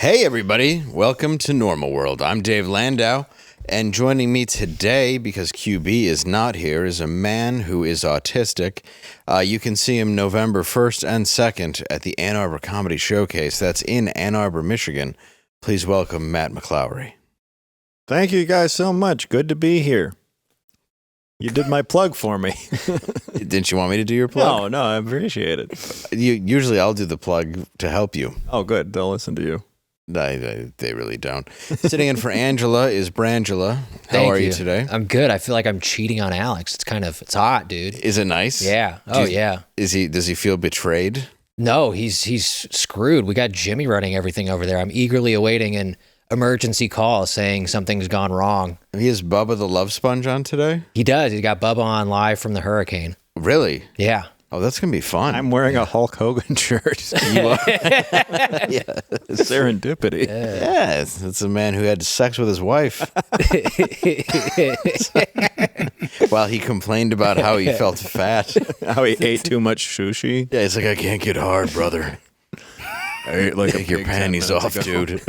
Hey everybody, welcome to Normal World. I'm Dave Landau, and joining me today, because QB is not here, is a man who is autistic. You can see him November 1st and 2nd at the Ann Arbor Comedy Showcase. That's in Ann Arbor, Michigan. Please welcome Matt McLowry. Thank you guys so much. Good to be here. You did my plug for me. Didn't you want me to do your plug? No, I appreciate it. Usually I'll do the plug to help you. Oh, good. They'll listen to you. They really don't. Sitting in for Angela is Brangela. How are you today? I'm good. I feel like I'm cheating on Alex. It's hot, dude. Is it nice? Yeah. Yeah. Does he feel betrayed? No, he's screwed. We got Jimmy running everything over there. I'm eagerly awaiting an emergency call saying something's gone wrong. He has Bubba the Love Sponge on today? He does. He got Bubba on live from the hurricane. Really? Yeah. Oh, that's going to be fun. I'm wearing a Hulk Hogan shirt. You are? Yeah. Serendipity. Yeah, it's a man who had sex with his wife. While he complained about how he felt fat. How he ate too much sushi. Yeah, he's like, I can't get hard, brother. I ate like Take your panties off, dude.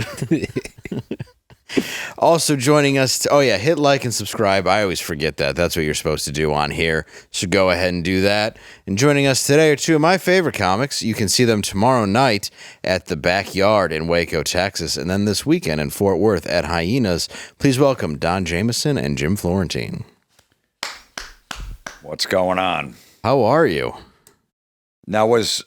Also joining us, hit like and subscribe. I always forget that. That's what you're supposed to do on here. So go ahead and do that. And joining us today are two of my favorite comics. You can see them tomorrow night at the Backyard in Waco, Texas, and then this weekend in Fort Worth at Hyenas. Please welcome Don Jamieson and Jim Florentine. What's going on? How are you? Now, was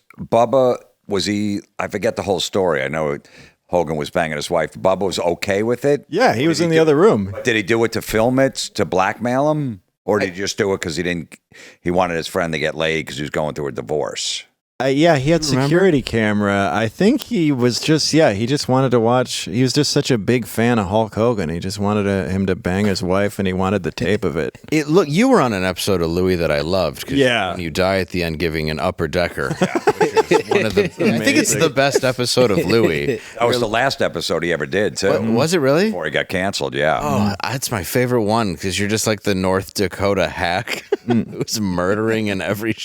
he, I forget the whole story. I know Hogan was banging his wife. Bubba was okay with it? Yeah, he was in the other room. Did he do it to film it, to blackmail him? Or did he just do it because he wanted his friend to get laid because he was going through a divorce? Yeah, he had security camera. I think he was he just wanted to watch. He was just such a big fan of Hulk Hogan. He just wanted him to bang his wife, and he wanted the tape of it. Look, you were on an episode of Louie that I loved. Yeah. When you die at the end giving an upper decker. One of the, I think it's the best episode of Louie. That was the last episode he ever did, too. Was it really? Before he got canceled, yeah. Oh, that's my favorite one because you're just like the North Dakota hack who's murdering in every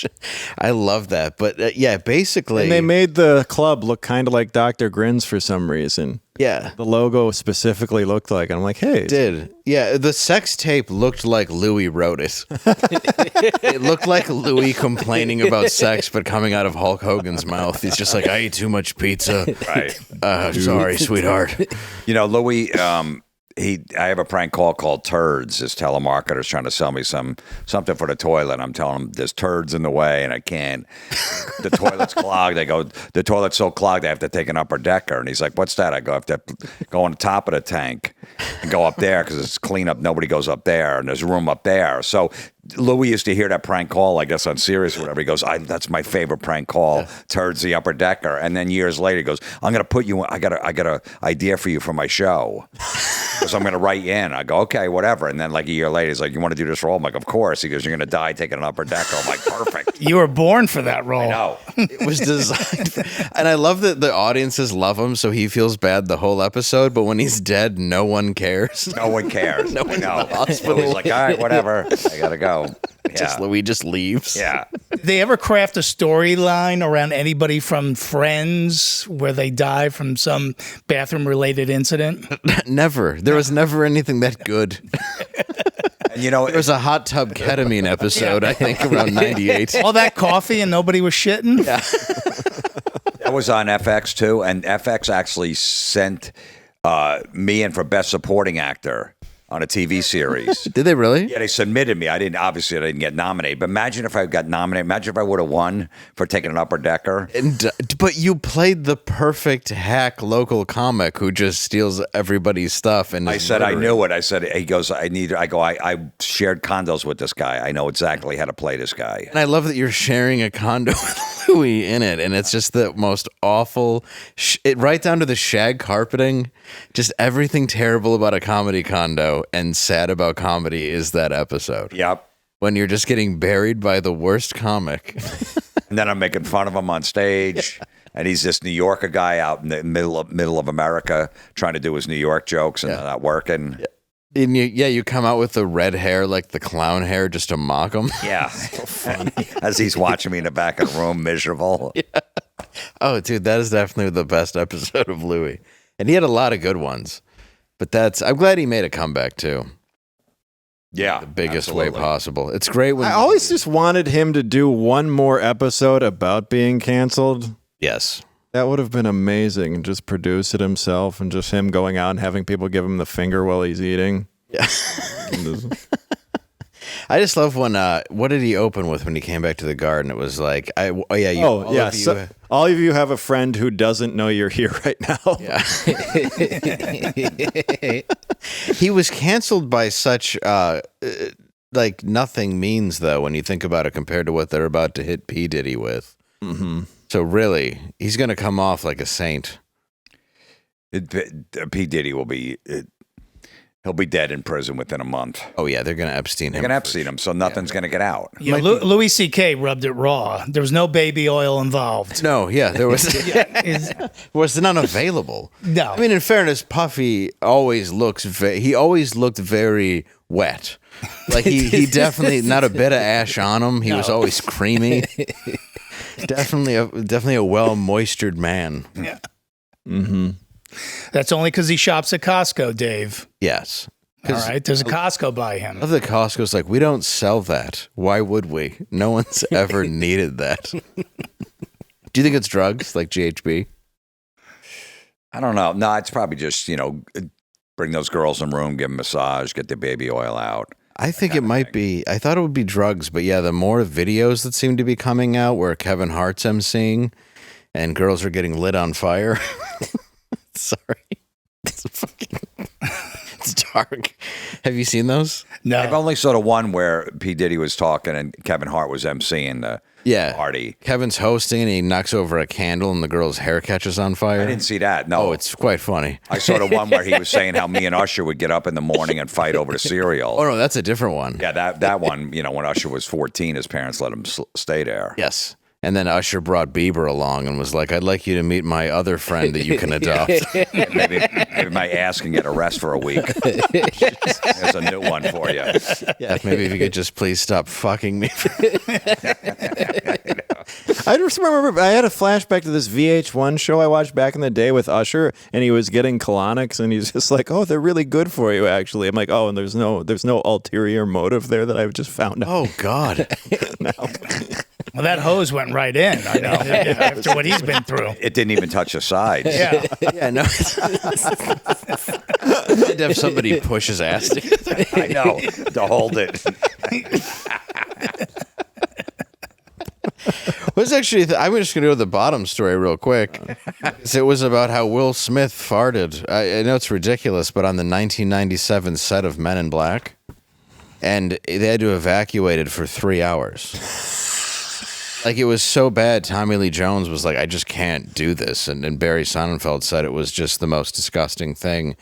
I love that. But yeah, basically. And they made the club look kind of like Dr. Grins for some reason. Yeah. The logo specifically looked like, and I'm like, hey. It did. Yeah, the sex tape looked like Louis wrote it. It looked like Louis complaining about sex, but coming out of Hulk Hogan's mouth. He's just like, I ate too much pizza. Right. Sorry, sweetheart. You know, Louis, I have a prank call called Turds. This telemarketer's trying to sell me something for the toilet. I'm telling him there's turds in the way, and I can't. The toilet's clogged. I go, the toilet's so clogged I have to take an upper decker. And he's like, what's that? I go, I have to go on the top of the tank and go up there because it's clean up. Nobody goes up there, and there's room up there. So Louis used to hear that prank call, I guess on Sirius or whatever. He goes, that's my favorite prank call, Turds the upper decker. And then years later, he goes, I'm going to put you, I got a idea for you for my show. So I'm going to write you in. I go, okay, whatever. And then like a year later, he's like, you want to do this role? I'm like, of course. He goes, you're going to die taking an upper decker. I'm like, perfect. You were born for that role. I know. It was designed and I love that the audiences love him, so he feels bad the whole episode, but when he's dead, no one cares. No one cares. No one's in the hospital. Louis like, all right, whatever. I got to go. Yeah. Louis just leaves. Yeah. Did they ever craft a storyline around anybody from Friends where they die from some bathroom-related incident? Never. There was never anything that good. And you know, There was a hot tub ketamine episode, I think, around 98. All that coffee and nobody was shitting? Yeah. that was on FX too, and FX actually sent me in for Best Supporting Actor on a TV series. Did they really? Yeah, they submitted me. I didn't get nominated. But imagine if I got nominated. Imagine if I would have won for taking an upper decker. But you played the perfect hack local comic who just steals everybody's stuff. And I said I knew it. I said he goes. I shared condos with this guy. I know exactly how to play this guy. And I love that you're sharing a condo with Louis in it, and it's just the most awful. Right down to the shag carpeting, just everything terrible about a comedy condo and sad about comedy is that episode. Yep. When you're just getting buried by the worst comic. And then I'm making fun of him on stage. Yeah. And he's this New Yorker guy out in the middle of America trying to do his New York jokes and not working. Yeah. And you come out with the red hair, like the clown hair, just to mock him. Yeah. So funny. As he's watching me in the back of the room, miserable. Yeah. Oh, dude, that is definitely the best episode of Louis. And he had a lot of good ones. But I'm glad he made a comeback too. Yeah. The biggest absolutely. way possible. It's great when I always just wanted him to do one more episode about being canceled. Yes. That would have been amazing. And just produce it himself and just him going out and having people give him the finger while he's eating. Yeah. I just love when what did he open with when he came back to the garden? It was like all of you have a friend who doesn't know you're here right now. Yeah. He was canceled by such like nothing means though when you think about it compared to what they're about to hit P. Diddy with. Mm-hmm. So really, he's going to come off like a saint. P. Diddy will be. He'll be dead in prison within a month. Oh yeah, they're going to Epstein him. They're going to Epstein him, so nothing's going to get out. Yeah, Louis C.K. rubbed it raw. There was no baby oil involved. No, yeah, there was was none available. No. I mean, in fairness, Puffy always looks he always looked very wet. Like he definitely not a bit of ash on him. He was always creamy. Definitely a well moistured man. Yeah. Mm-hmm. That's only because he shops at Costco, Dave. Yes. All right, there's a Costco by him. Of the Costco's like, we don't sell that. Why would we? No one's ever needed that. Do you think it's drugs like GHB? I don't know. No, it's probably just, bring those girls in the room, give them a massage, get the baby oil out. I think it might be. I thought it would be drugs, but yeah, the more videos that seem to be coming out where Kevin Hart's emceeing and girls are getting lit on fire. Sorry. It's dark. Have you seen those? No. I've only saw the one where P. Diddy was talking and Kevin Hart was emceeing the party. Kevin's hosting and he knocks over a candle and the girl's hair catches on fire. I didn't see that. No. Oh, it's quite funny. I saw the one where he was saying how me and Usher would get up in the morning and fight over the cereal. Oh, no, that's a different one. Yeah, that one, when Usher was 14, his parents let him stay there. Yes. And then Usher brought Bieber along and was like, I'd like you to meet my other friend that you can adopt. maybe my ass can get a rest for a week. There's a new one for you. Yeah, maybe if you could just please stop fucking me. I just remember I had a flashback to this VH1 show I watched back in the day with Usher, and he was getting colonics, and he's just like, "Oh, they're really good for you, actually." I'm like, "Oh, and there's no ulterior motive there that I've just found out." Oh God. Well, that hose went right in. I know after what he's been through. It didn't even touch the sides. Yeah. Yeah, no. I'd have somebody push his ass together. I know, to hold it. Was actually, I'm just going to go to the bottom story real quick. It was about how Will Smith farted. I know it's ridiculous, but on the 1997 set of Men in Black, and they had to evacuate it for 3 hours. Like, it was so bad, Tommy Lee Jones was like, I just can't do this. And Barry Sonnenfeld said it was just the most disgusting thing.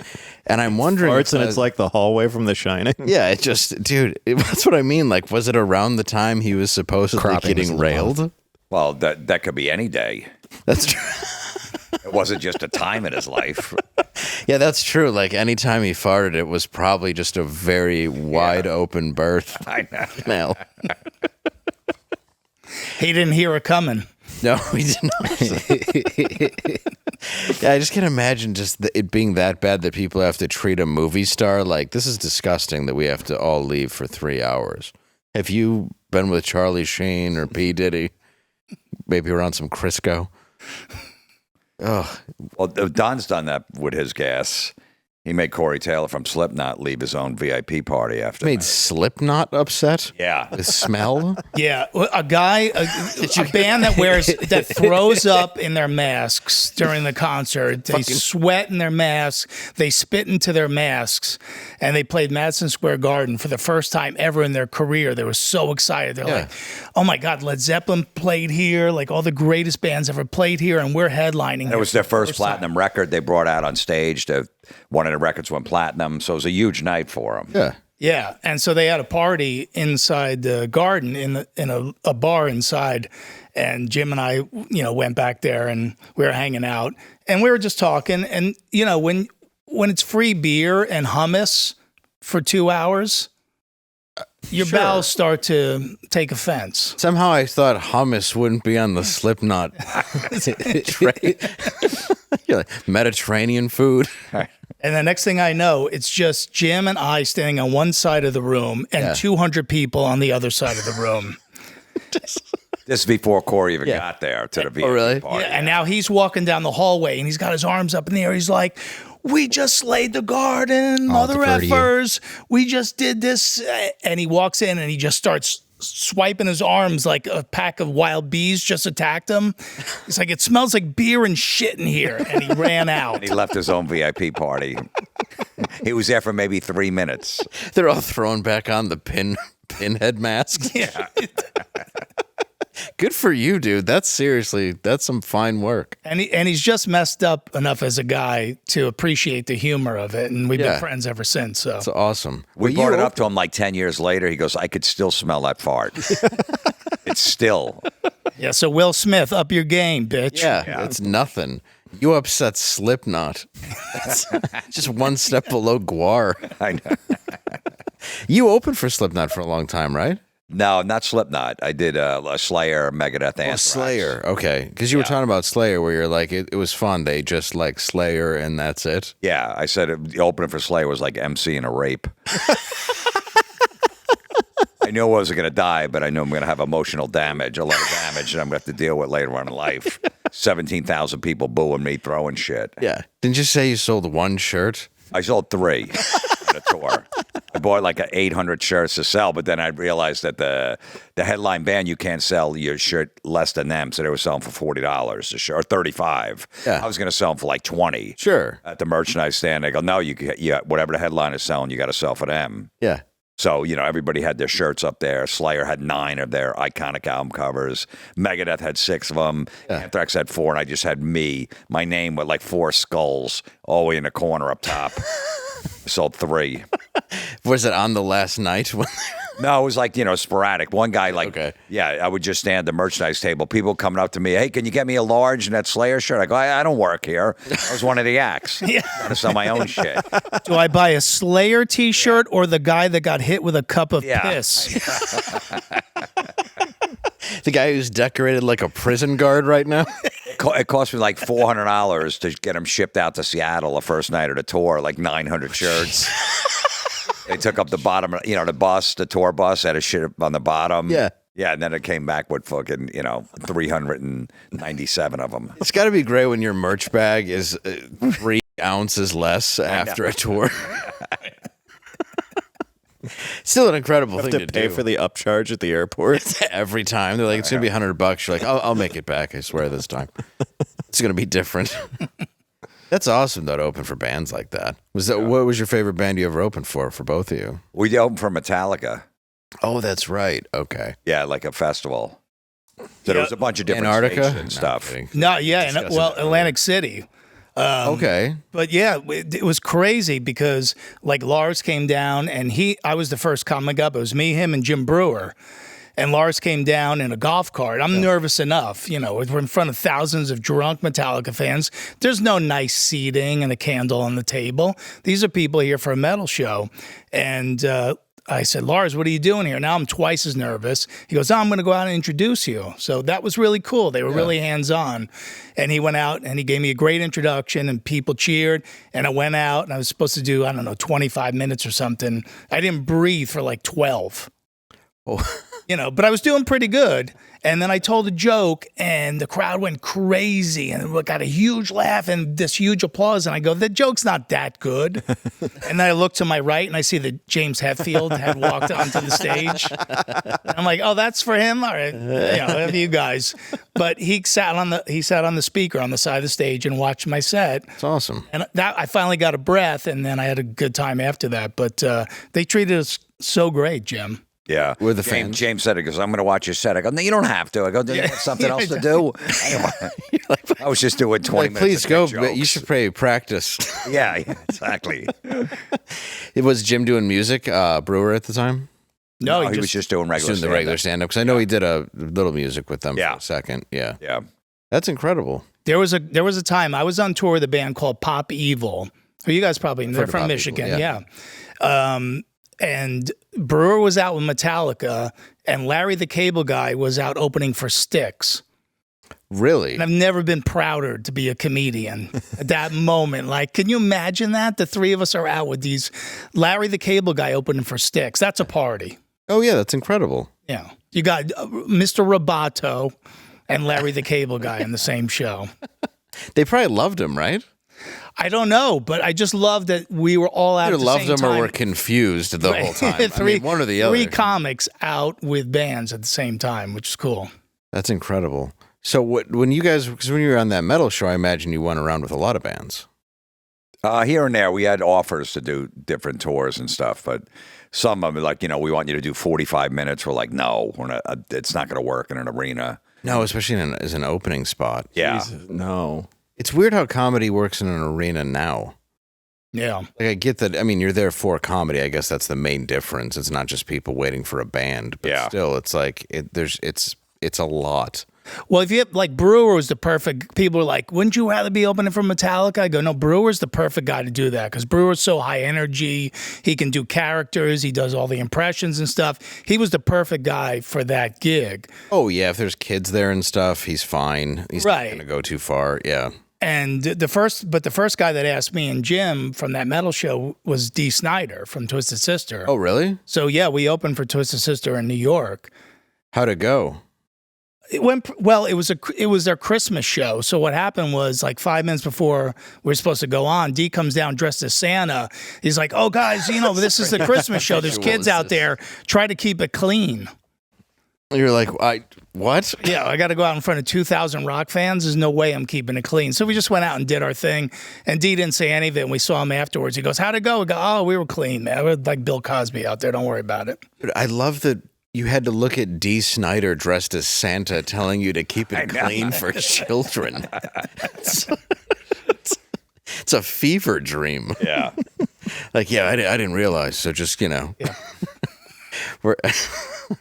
And I'm wondering... Farts and it's like the hallway from The Shining. Yeah, it just... Dude, that's what I mean. Like, was it around the time he was supposedly getting railed? Well, that could be any day. That's true. It wasn't just a time in his life. Yeah, that's true. Like, anytime he farted, it was probably just a very wide open berth. I know. Smell. He didn't hear it coming. No, he did not. Yeah, I just can't imagine just it being that bad that people have to treat a movie star like, this is disgusting that we have to all leave for 3 hours. Have you been with Charlie Sheen or P. Diddy? Maybe around some Crisco? Ugh. Well, Don's done that with his gas. He made Corey Taylor from Slipknot leave his own VIP party after Made that. Slipknot upset? Yeah. The smell? Yeah, a guy, a band that throws up in their masks during the concert. They sweat in their masks. They spit into their masks, and they played Madison Square Garden for the first time ever in their career. They were so excited. They're like, "Oh my God, Led Zeppelin played here! Like all the greatest bands ever played here, and we're headlining." It was their first platinum record they brought out on stage. One of the records went platinum, so it was a huge night for them. Yeah. Yeah, and so they had a party inside the garden in a bar inside, and Jim and I, went back there and we were hanging out and we were just talking. And when it's free beer and hummus for 2 hours, your bowels start to take offense. Somehow I thought hummus wouldn't be on the Slipknot tray. You're like, Mediterranean food. And the next thing I know, it's just Jim and I standing on one side of the room and 200 people on the other side of the room. This is before Corey even got there to the VIP really? party. Yeah, and now he's walking down the hallway and he's got his arms up in the air. He's like, we just slayed the garden, mother effers. We just did this. And he walks in and he just starts swiping his arms like a pack of wild bees just attacked him. He's like, it smells like beer and shit in here. And he ran out. And he left his own VIP party. He was there for maybe 3 minutes. They're all thrown back on the pinhead masks. Yeah. Good for you, dude. That's some fine work. And he's just messed up enough as a guy to appreciate the humor of it. And we've been friends ever since. So It's awesome. We brought it up to him like 10 years later. He goes, I could still smell that fart. It's still. Yeah, so Will Smith, up your game, bitch. Yeah, it's nothing. You upset Slipknot. That's just one step below Guar. I know. You opened for Slipknot for a long time, right? No, not Slipknot. I did Slayer, Megadeth, Anthrax. Slayer. Okay. Because you were talking about Slayer where you're like, it was fun. They just like Slayer and that's it. Yeah, I said the opening for Slayer was like MC in a rape. I knew I wasn't going to die, but I knew I'm going to have emotional damage, a lot of damage, and I'm going to have to deal with later on in life. 17,000 people booing me, throwing shit. Yeah. Didn't you say you sold one shirt? I sold 3 on a tour. I bought like 800 shirts to sell, but then I realized that the headline band, you can't sell your shirt less than them, so they were selling for $40 a shirt, or $35. Yeah. I was going to sell them for like $20. Sure. At the merchandise stand, they go, no, whatever the headline is selling, you got to sell for them. Yeah. So, everybody had their shirts up there. Slayer had 9 of their iconic album covers. Megadeth had 6 of them. Yeah. Anthrax had 4, and I just had my name with like 4 skulls all the way in the corner up top. Sold 3. Was it on the last night? No, it was like, sporadic. One guy, I would just stand at the merchandise table. People coming up to me, hey, can you get me a large in that Slayer shirt? I go, I don't work here. I was one of the acts. Trying to sell my own shit. Do I buy a Slayer t-shirt or the guy that got hit with a cup of piss? The guy who's decorated like a prison guard right now? It cost me like $400 to get them shipped out to Seattle the first night of the tour, like 900 shirts. They took up the bottom, the tour bus had a shit on the bottom. Yeah. Yeah, and then it came back with fucking, 397 of them. It's got to be great when your merch bag is 3 ounces less after a tour. Still an incredible thing to pay do. for the upcharge at the airport. Every time they're like, it's gonna be $100. You're like, I'll make it back. I swear this time. It's gonna be different. That's awesome though, to open for bands like that. What was your favorite band you ever opened for both of you? We opened for Metallica. Oh, that's right. Okay. Yeah, like a festival. So there was a bunch of different Antarctica states and stuff. No, Atlantic City. Okay. But yeah, it was crazy because like Lars came down and I was the first comic up. It was me, him, and Jim Brewer. And Lars came down in a golf cart. I'm nervous enough. We're in front of thousands of drunk Metallica fans. There's no nice seating and a candle on the table. These are people here for a metal show. And I said, Lars, what are you doing here? Now I'm twice as nervous. He goes, I'm going to go out and introduce you. So that was really cool. They were really hands-on. And he went out and he gave me a great introduction and people cheered. And I went out and I was supposed to do, 25 minutes or something. I didn't breathe for like 12. Oh. But I was doing pretty good. And then I told a joke and the crowd went crazy and we got a huge laugh and this huge applause. And I go, the joke's not that good. And then I look to my right and I see that James Hetfield had walked onto the stage. And I'm like, oh, that's for him? All right. Have you guys. But he sat on the speaker on the side of the stage and watched my set. That's awesome. And I finally got a breath and then I had a good time after that. But they treated us so great, Jim. Yeah. With the fans. James said it because I'm going to watch your set. I go, no, you don't have to. I go, do you have something else to do? I was just doing 20 minutes. Please go. Jokes. You should probably practice. Yeah, exactly. Was Jim doing music, Brewer, at the time? No, he was just doing regular stand-up. The regular stand-up. Because I know he did a little music with them for a second. Yeah. Yeah. That's incredible. There was a time I was on tour with a band called Pop Evil. Who you guys probably know. They're from Michigan. Yeah. and Brewer was out with Metallica, and Larry the Cable Guy was out opening for Styx. Really? And I've never been prouder to be a comedian at that moment. Like, can you imagine that? The three of us are out with these Larry the Cable Guy opening for Styx. That's a party. Oh, yeah, that's incredible. Yeah. You got Mr. Roboto and Larry the Cable Guy in the same show. They probably loved him, right? I don't know, but I just love that we were all out Either at the loved same him time. or were confused the whole time. One or the other. Three comics out with bands at the same time, which is cool. That's incredible. So when you guys, because when you were on that metal show, I imagine you went around with a lot of bands. Here and there, we had offers to do different tours and stuff, but some of them, like, we want you to do 45 minutes. We're like, no, we're not, it's not going to work in an arena. No, especially as an opening spot. Yeah. Jesus, no. It's weird how comedy works in an arena now. Yeah. Like, I get that. I mean, you're there for comedy. I guess that's the main difference. It's not just people waiting for a band, but still, it's like it's a lot. Well, if you have, like, Brewer was the perfect, people are like, wouldn't you rather be opening for Metallica? I go, no, Brewer's the perfect guy to do that because Brewer's so high energy. He can do characters. He does all the impressions and stuff. He was the perfect guy for that gig. Oh, yeah. If there's kids there and stuff, he's fine. He's not going to go too far. Yeah. And the first guy that asked me and Jim from that metal show was Dee Snider from Twisted Sister. Oh, really? So, yeah, we opened for Twisted Sister in New York. How'd it go? It went well. It was their Christmas show. So what happened was, like, 5 minutes before we were supposed to go on, Dee comes down dressed as Santa. He's like, "Oh, guys, this is the Christmas show. There's kids out there. Try to keep it clean." You're like, what? Yeah, I got to go out in front of 2,000 rock fans. There's no way I'm keeping it clean. So we just went out and did our thing. And Dee didn't say anything. We saw him afterwards. He goes, "How'd it go?" We go, "Oh, we were clean, man. We're like Bill Cosby out there. Don't worry about it." Dude, I love that you had to look at Dee Snider dressed as Santa telling you to keep it clean for children. It's a fever dream. Yeah. Like, I didn't realize. So just, Yeah. we're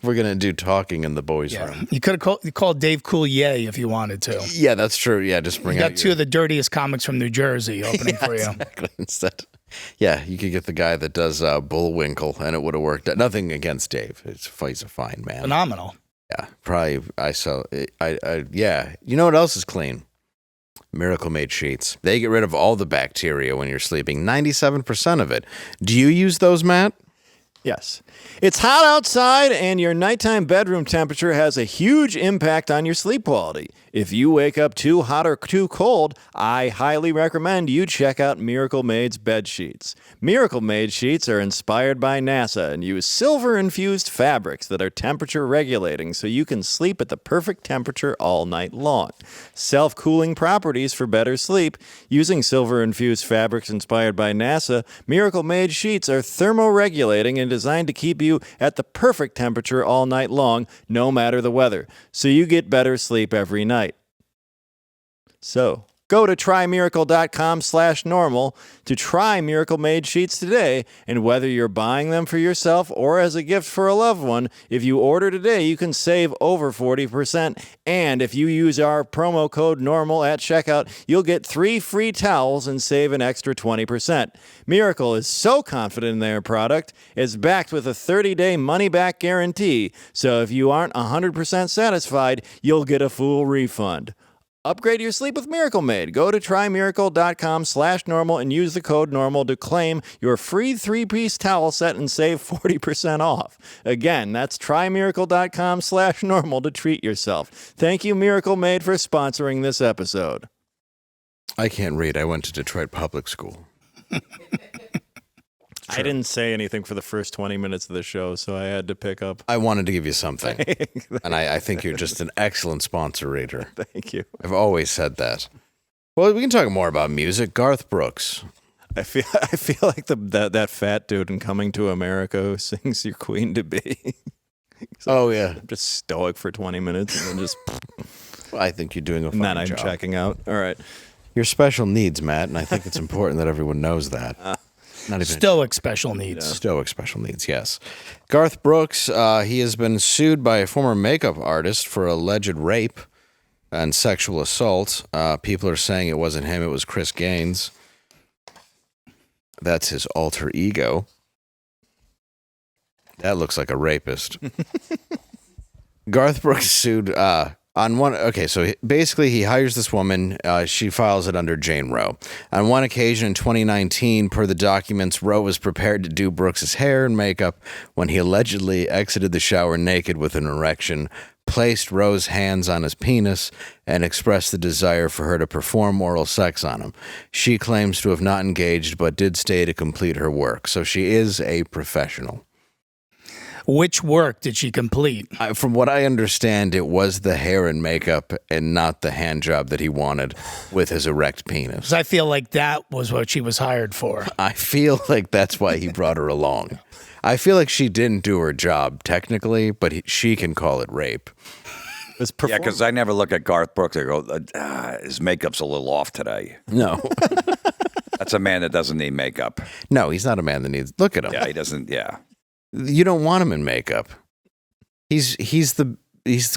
going to do talking in the boys' room. You could have called Dave Coulier if you wanted to. Yeah, that's true. Yeah, just bring You out got two of the dirtiest comics from New Jersey opening for you. Exactly. Instead. Yeah, you could get the guy that does Bullwinkle, and it would have worked. Nothing against Dave. He's a fine man. Phenomenal. Yeah, probably. Yeah. You know what else is clean? Miracle Made sheets. They get rid of all the bacteria when you're sleeping. 97% of it. Do you use those, Matt? Yes. It's hot outside, and your nighttime bedroom temperature has a huge impact on your sleep quality. If you wake up too hot or too cold, I highly recommend you check out Miracle Made's bed sheets. Miracle Made sheets are inspired by NASA and use silver-infused fabrics that are temperature regulating so you can sleep at the perfect temperature all night long. Self-cooling properties for better sleep. Using silver-infused fabrics inspired by NASA, Miracle Made sheets are thermoregulating and designed to keep you at the perfect temperature all night long, no matter the weather, so you get better sleep every night. So, go to trymiracle.com/normal to try Miracle Made sheets today, and whether you're buying them for yourself or as a gift for a loved one, if you order today, you can save over 40%, and if you use our promo code NORMAL at checkout, you'll get 3 free towels and save an extra 20%. Miracle is so confident in their product, it's backed with a 30-day money-back guarantee, so if you aren't 100% satisfied, you'll get a full refund. Upgrade your sleep with Miracle Made. Go to trymiracle.com/normal and use the code NORMAL to claim your free 3-piece towel set and save 40% off. Again, that's trymiracle.com/normal to treat yourself. Thank you, Miracle Made, for sponsoring this episode. I can't read. I went to Detroit Public School. I didn't say anything for the first 20 minutes of the show, so I had to pick up. I wanted to give you something. And I think you're just an excellent sponsor reader. Thank you. I've always said that. Well, we can talk more about music. Garth Brooks. I feel like that fat dude in Coming to America who sings "Your Queen to Be." Oh, yeah. I'm just stoic for 20 minutes and then just... Well, I think you're doing a fine then I'm job. checking out. All right. You're special needs, Matt, and I think it's important that everyone knows that. Not even Stoic special needs. Stoic special needs, yes. Garth Brooks, he has been sued by a former makeup artist for alleged rape and sexual assault. People are saying it wasn't him, it was Chris Gaines. That's his alter ego. That looks like a rapist. Garth Brooks sued on one. Okay, so basically he hires this woman. She files it under Jane Roe. On one occasion in 2019, per the documents, Roe was prepared to do Brooks's hair and makeup when he allegedly exited the shower naked with an erection, placed Roe's hands on his penis, and expressed the desire for her to perform oral sex on him. She claims to have not engaged but did stay to complete her work. So she is a professional. Which work did she complete? From what I understand, it was the hair and makeup and not the hand job that he wanted with his erect penis. 'Cause I feel like that was what she was hired for. I feel like that's why he brought her along. I feel like she didn't do her job technically, but she can call it rape. Yeah, because I never look at Garth Brooks and go, his makeup's a little off today. No. That's a man that doesn't need makeup. No, he's not a man that needs. Look at him. Yeah, he doesn't. Yeah. You don't want him in makeup. He's the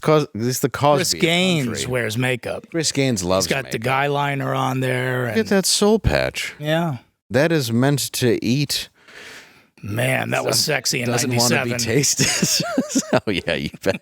Cosby. Chris Gaines wears makeup. Chris Gaines loves He's got makeup. the guy liner on there. Look at that soul patch. Yeah. That is meant to eat. Man, that was sexy in Doesn't want to be 97. tasted. Oh yeah, you bet.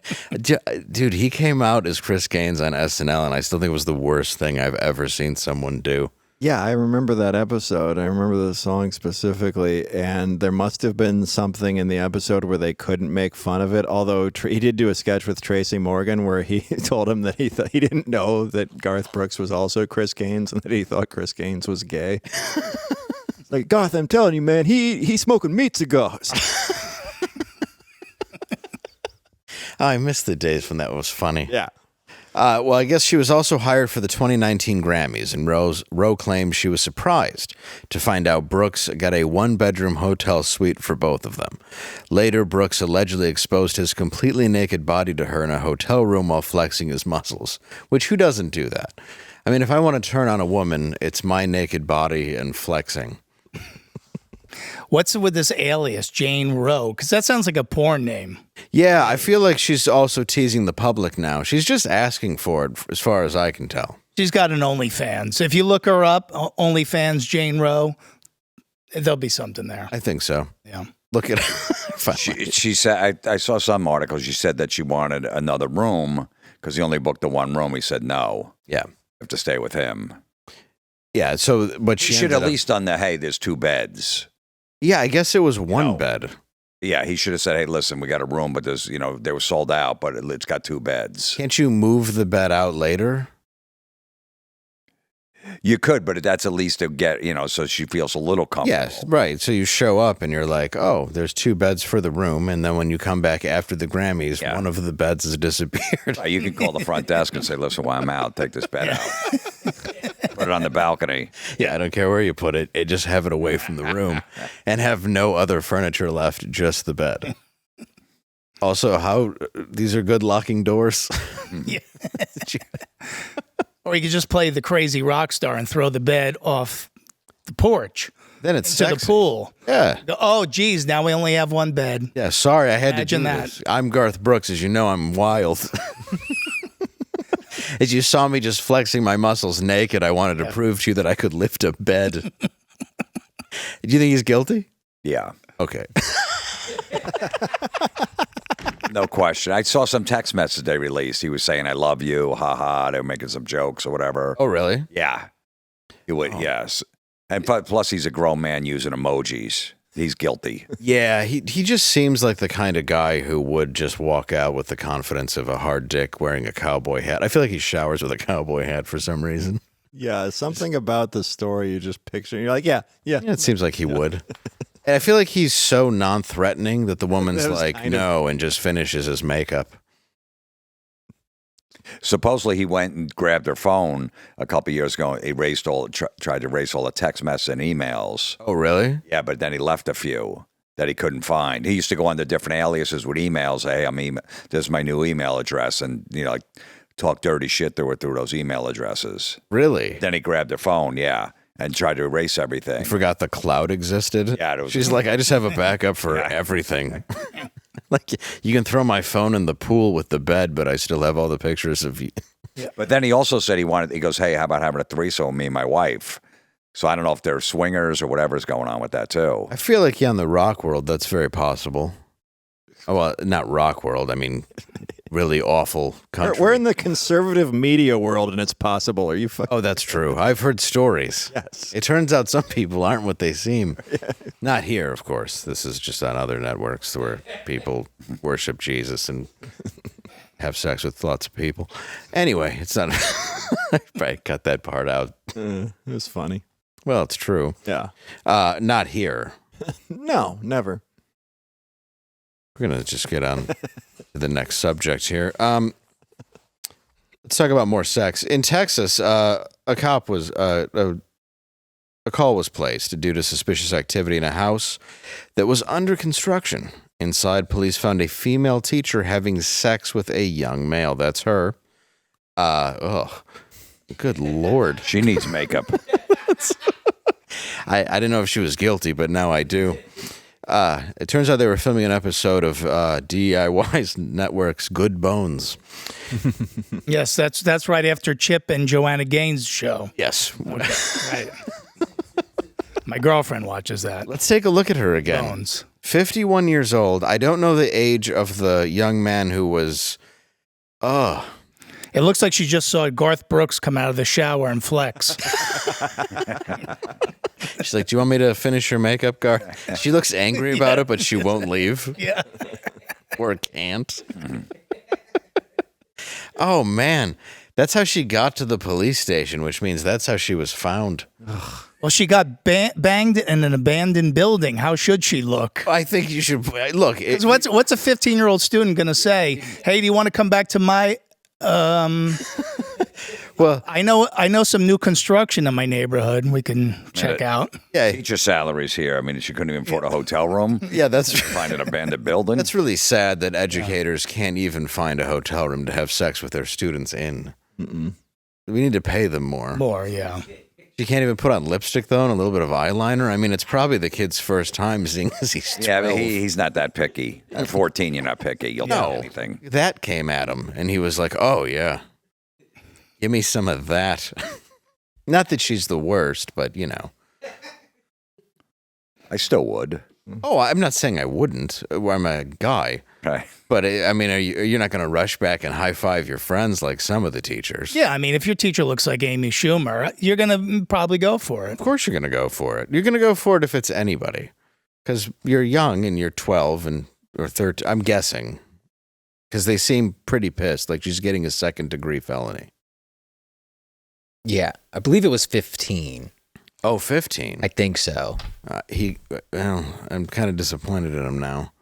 Dude, he came out as Chris Gaines on SNL, and I still think it was the worst thing I've ever seen someone do. Yeah, I remember that episode. I remember the song specifically, and there must have been something in the episode where they couldn't make fun of it. Although he did do a sketch with Tracy Morgan where he told him that he didn't know that Garth Brooks was also Chris Gaines and that he thought Chris Gaines was gay. Like, Garth, I'm telling you, man, he's smoking meat cigars. Oh, I missed the days when that was funny. Yeah. Well, I guess she was also hired for the 2019 Grammys, and Roe claimed she was surprised to find out Brooks got a one-bedroom hotel suite for both of them. Later, Brooks allegedly exposed his completely naked body to her in a hotel room while flexing his muscles, which who doesn't do that? I mean, if I want to turn on a woman, it's my naked body and flexing. What's with this alias, Jane Roe? Because that sounds like a porn name. Yeah, I feel like she's also teasing the public now. She's just asking for it, as far as I can tell. She's got an OnlyFans. If you look her up, OnlyFans Jane Roe, there'll be something there. I think so. Yeah. Look at her. She said, I saw some articles. She said that she wanted another room because he only booked the one room. He said no. Yeah. You have to stay with him. Yeah, so, but She she should ended at least done the, hey, there's 2 beds. Yeah, I guess it was one No. bed. Yeah, he should have said, hey, listen, we got a room, but there's, they were sold out, but it's got 2 beds. Can't you move the bed out later? You could, but that's at least to get, so she feels a little comfortable. Yes, right. So you show up and you're like, oh, there's 2 beds for the room. And then when you come back after the Grammys, Yeah. one of the beds has disappeared. You can call the front desk and say, listen, while I'm out, take this bed out. Put it on the balcony. Yeah, I don't care where you put it. Just have it away from the room and have no other furniture left, just the bed. Also, these are good locking doors. Yeah. Or you could just play the crazy rock star and throw the bed off the porch Then it's into the sexy. pool. Yeah. Go, oh, geez, now we only have 1 bed. Yeah, sorry, I had Imagine to do that. this. I'm Garth Brooks. As you know, I'm wild. As you saw me just flexing my muscles naked, I wanted to prove to you that I could lift a bed. Do you think he's guilty? Yeah, Okay. no question. I saw some text message they released. He was saying, I love you, haha. They were making some jokes or whatever. Oh, really? Yeah. He would, yes. And plus, he's a grown man using emojis. He's guilty. Yeah, he just seems like the kind of guy who would just walk out with the confidence of a hard dick wearing a cowboy hat. I feel like he showers with a cowboy hat for some reason. Yeah, something about the story you just picture. You're like, yeah. Yeah, it seems like he would. And I feel like he's so non-threatening that the woman's That was like, kind of- no, and just finishes his makeup. Supposedly, he went and grabbed her phone a couple years ago. Tried to erase all the text messages and emails. Oh, really? Yeah, but then he left a few that he couldn't find. He used to go under different aliases with emails. Hey, this is my new email address, and like talk dirty shit through those email addresses. Really? Then he grabbed her phone, yeah, and tried to erase everything. Forgot the cloud existed. Yeah, it was- She's like, I just have a backup for everything. Like, you can throw my phone in the pool with the bed, but I still have all the pictures of you. But then he also said he goes, hey, how about having a threesome with me and my wife? So I don't know if they're swingers or whatever's going on with that too. I feel like, yeah, in the rock world, that's very possible. Oh, well, not rock world. I mean, really awful country. We're in the conservative media world, and it's possible. Are you fucking? Oh, that's true. I've heard stories. Yes. It turns out some people aren't what they seem. Not here, of course. This is just on other networks where people worship Jesus and have sex with lots of people. Anyway, it's not. I probably cut that part out. It was funny. Well, it's true. Yeah. Not here. No, never. We're going to just get on to the next subject here. Let's talk about more sex. In Texas, a call was placed due to suspicious activity in a house that was under construction. Inside, police found a female teacher having sex with a young male. That's her. Good Lord. She needs makeup. I didn't know if she was guilty, but now I do. It turns out they were filming an episode of DIY's Network's Good Bones. Yes, that's right after Chip and Joanna Gaines' show. Yes. Right. My girlfriend watches that. Let's take a look at her again. Bones. 51 years old. I don't know the age of the young man who was... It looks like she just saw Garth Brooks come out of the shower and flex. She's like, do you want me to finish your makeup, Garth? She looks angry about it, but she won't leave. Yeah. Or can't. Oh, man. That's how she got to the police station, which means that's how she was found. Well, she got banged in an abandoned building. How should she look? I think you should... Look. 'Cause what's a 15-year-old student going to say? Hey, do you want to come back to my... Well, I know some new construction in my neighborhood we can check out. yeah, Teacher salaries here. I mean, she couldn't even afford a hotel room. yeah, that's... Find an abandoned building. That's really sad that educators can't even find a hotel room to have sex with their students in. We need to pay them more. More, yeah. You can't even put on lipstick, though, and a little bit of eyeliner. I mean, it's probably the kid's first time seeing as he's 12. Yeah, but he's not that picky. At 14, you're not picky. You'll do anything. That came at him, and he was like, oh, yeah. Give me some of that. Not that she's the worst, but, you know. I still would. Oh, I'm not saying I wouldn't. I'm a guy. Right. But, I mean, you're not going to rush back and high-five your friends like some of the teachers. Yeah, I mean, if your teacher looks like Amy Schumer, you're going to probably go for it. Of course you're going to go for it. You're going to go for it if it's anybody. Because you're young and you're 12 or 13, I'm guessing. Because they seem pretty pissed, like she's getting a second-degree felony. Yeah, I believe it was 15. Oh, 15. I think so. I'm kind of disappointed in him now.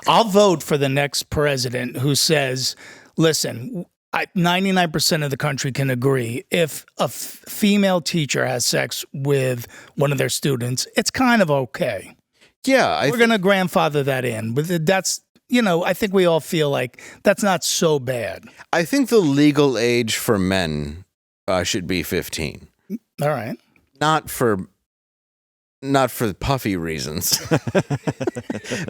I'll vote for the next president who says, listen, 99% of the country can agree if a female teacher has sex with one of their students, it's kind of okay. Yeah. We're going to grandfather that in. But that's, I think we all feel like that's not so bad. I think the legal age for men should be 15. All right. Not for puffy reasons.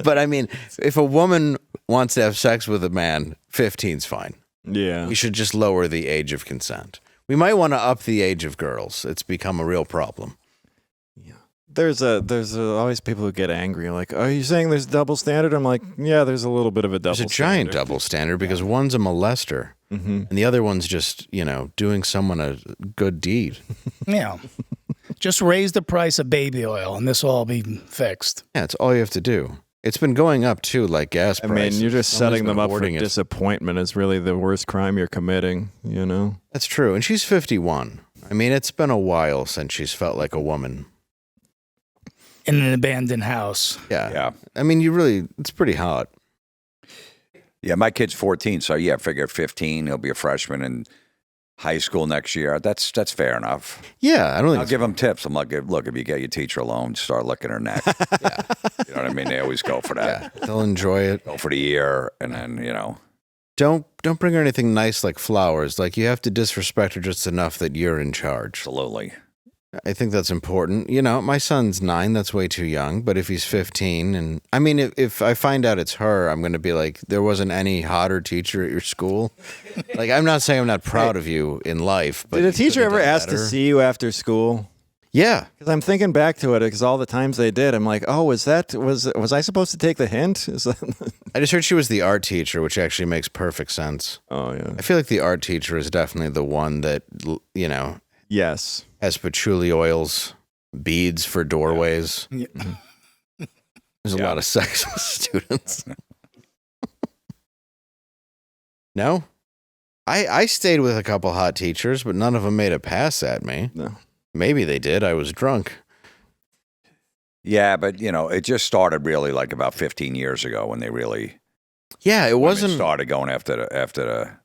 But I mean, if a woman wants to have sex with a man, 15's fine. Yeah. We should just lower the age of consent. We might want to up the age of girls. It's become a real problem. Yeah. There's always people who get angry. Like, are you saying there's double standard? I'm like, yeah, there's a little bit of a double standard. There's a giant double standard because one's a molester and the other one's just, doing someone a good deed. Yeah. Just raise the price of baby oil and this will all be fixed. Yeah, it's all you have to do. It's been going up too, like gas prices. I mean, you're just setting them up for hoarding it. disappointment. It's really the worst crime you're committing, That's true. And she's 51. I mean, it's been a while since she's felt like a woman. In an abandoned house. Yeah. Yeah. I mean, it's pretty hot. Yeah, my kid's 14, so yeah, figure 15, he'll be a freshman in high school next year. That's fair enough. Yeah, I don't think I'll give him tips. I'm like, look, if you get your teacher alone, start licking her neck. Yeah. You know what I mean? They always go for that. Yeah, they'll enjoy it. Go for the year, and then, Don't bring her anything nice like flowers. Like, you have to disrespect her just enough that you're in charge. Absolutely. I think that's important. My son's 9. That's way too young. But if he's 15, and I mean, if I find out it's her, I'm going to be like, there wasn't any hotter teacher at your school. Like, I'm not saying I'm not proud of you in life. But Did a you teacher could've ever done ask to better. see you after school? Yeah. Because I'm thinking back to it, because all the times they did, I'm like, oh, was I supposed to take the hint? Is that... I just heard she was the art teacher, which actually makes perfect sense. Oh, yeah. I feel like the art teacher is definitely the one that, you know, Yes. has patchouli oils, beads for doorways. Yeah. There's a lot of sex with students. No? I stayed with a couple hot teachers, but none of them made a pass at me. No. Maybe they did. I was drunk. Yeah, but you know, it just started really like about 15 years ago when they really Yeah, it wasn't. started going after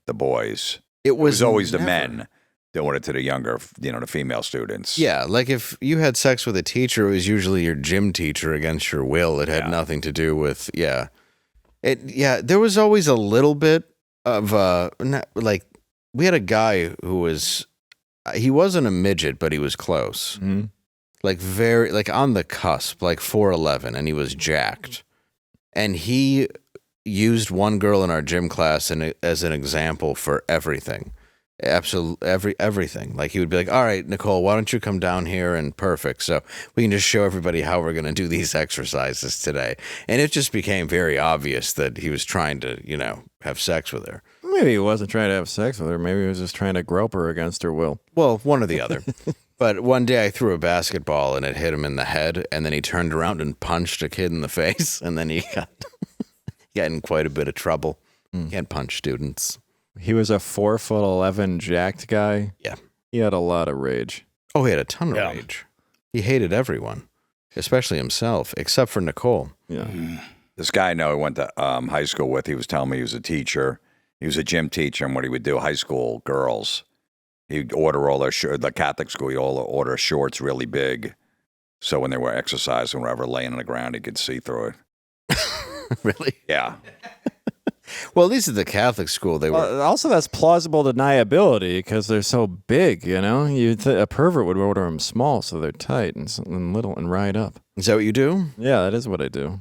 the boys. It It was always never. the men doing it to the younger, the female students. Yeah, like if you had sex with a teacher, it was usually your gym teacher against your will. It had nothing to do with there was always a little bit of like we had a guy who was he wasn't a midget, but he was close. Mm-hmm. Like very like on the cusp, like 4'11", and he was jacked. And he used one girl in our gym class as an example for everything. Absolutely everything. Like he would be like, all right, Nicole, why don't you come down here and perfect. So we can just show everybody how we're going to do these exercises today. And it just became very obvious that he was trying to, have sex with her. Maybe he wasn't trying to have sex with her. Maybe he was just trying to grope her against her will. Well, one or the other. But one day I threw a basketball and it hit him in the head. And then he turned around and punched a kid in the face. And then he got in quite a bit of trouble. Can't punch students. He was a 4'11" jacked guy. Yeah. He had a lot of rage. Oh, he had a ton of rage. He hated everyone, especially himself, except for Nicole. Yeah. This guy I know I went to high school with, he was telling me he was a teacher. He was a gym teacher, and what he would do, high school girls, he'd order all their the Catholic school, he'd order shorts really big. So when they were exercising or whatever, laying on the ground, he could see through it. Really? Yeah. Well, at least at the Catholic school, they were. Also, that's plausible deniability because they're so big, a pervert would order them small so they're tight and little and ride up. Is that what you do? Yeah, that is what I do.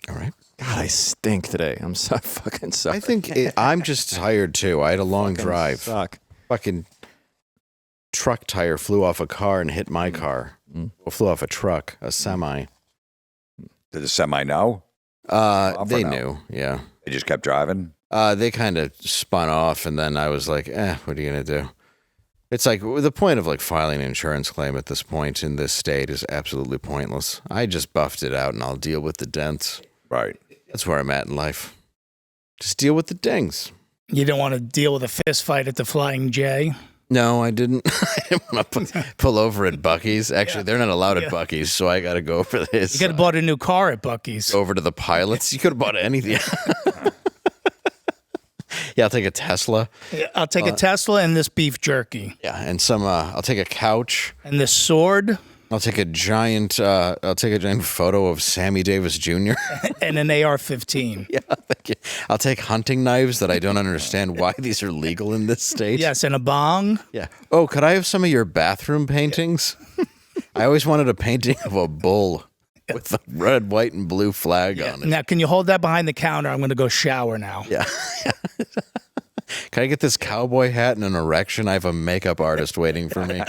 All right. God, I stink today. I'm so fucking sorry. I think I'm just tired, too. I had a long drive. Suck. Fucking truck tire flew off a car and hit my car. Or flew off a truck, a semi. Did the semi know? They knew, yeah. They just kept driving? They kind of spun off, and then I was like, what are you going to do? It's like the point of like filing an insurance claim at this point in this state is absolutely pointless. I just buffed it out, and I'll deal with the dents. Right. That's where I'm at in life. Just deal with the dings. You don't want to deal with a fist fight at the Flying J? No, I didn't. I didn't want to pull over at Buc-ee's. Actually, they're not allowed at Buc-ee's, so I got to go for this. You could have bought a new car at Buc-ee's. Over to the pilots. You could have bought anything. Yeah, I'll take a Tesla. Yeah, I'll take a Tesla and this beef jerky. Yeah, and some. I'll take a couch. And this sword. I'll take a giant photo of Sammy Davis Jr. And an AR-15. Yeah, thank you. I'll take hunting knives that I don't understand why these are legal in this state. Yes, and a bong. Yeah. Oh, could I have some of your bathroom paintings? I always wanted a painting of a bull with the red, white, and blue flag on it. Now, can you hold that behind the counter? I'm going to go shower now. Yeah. Can I get this cowboy hat and an erection? I have a makeup artist waiting for me.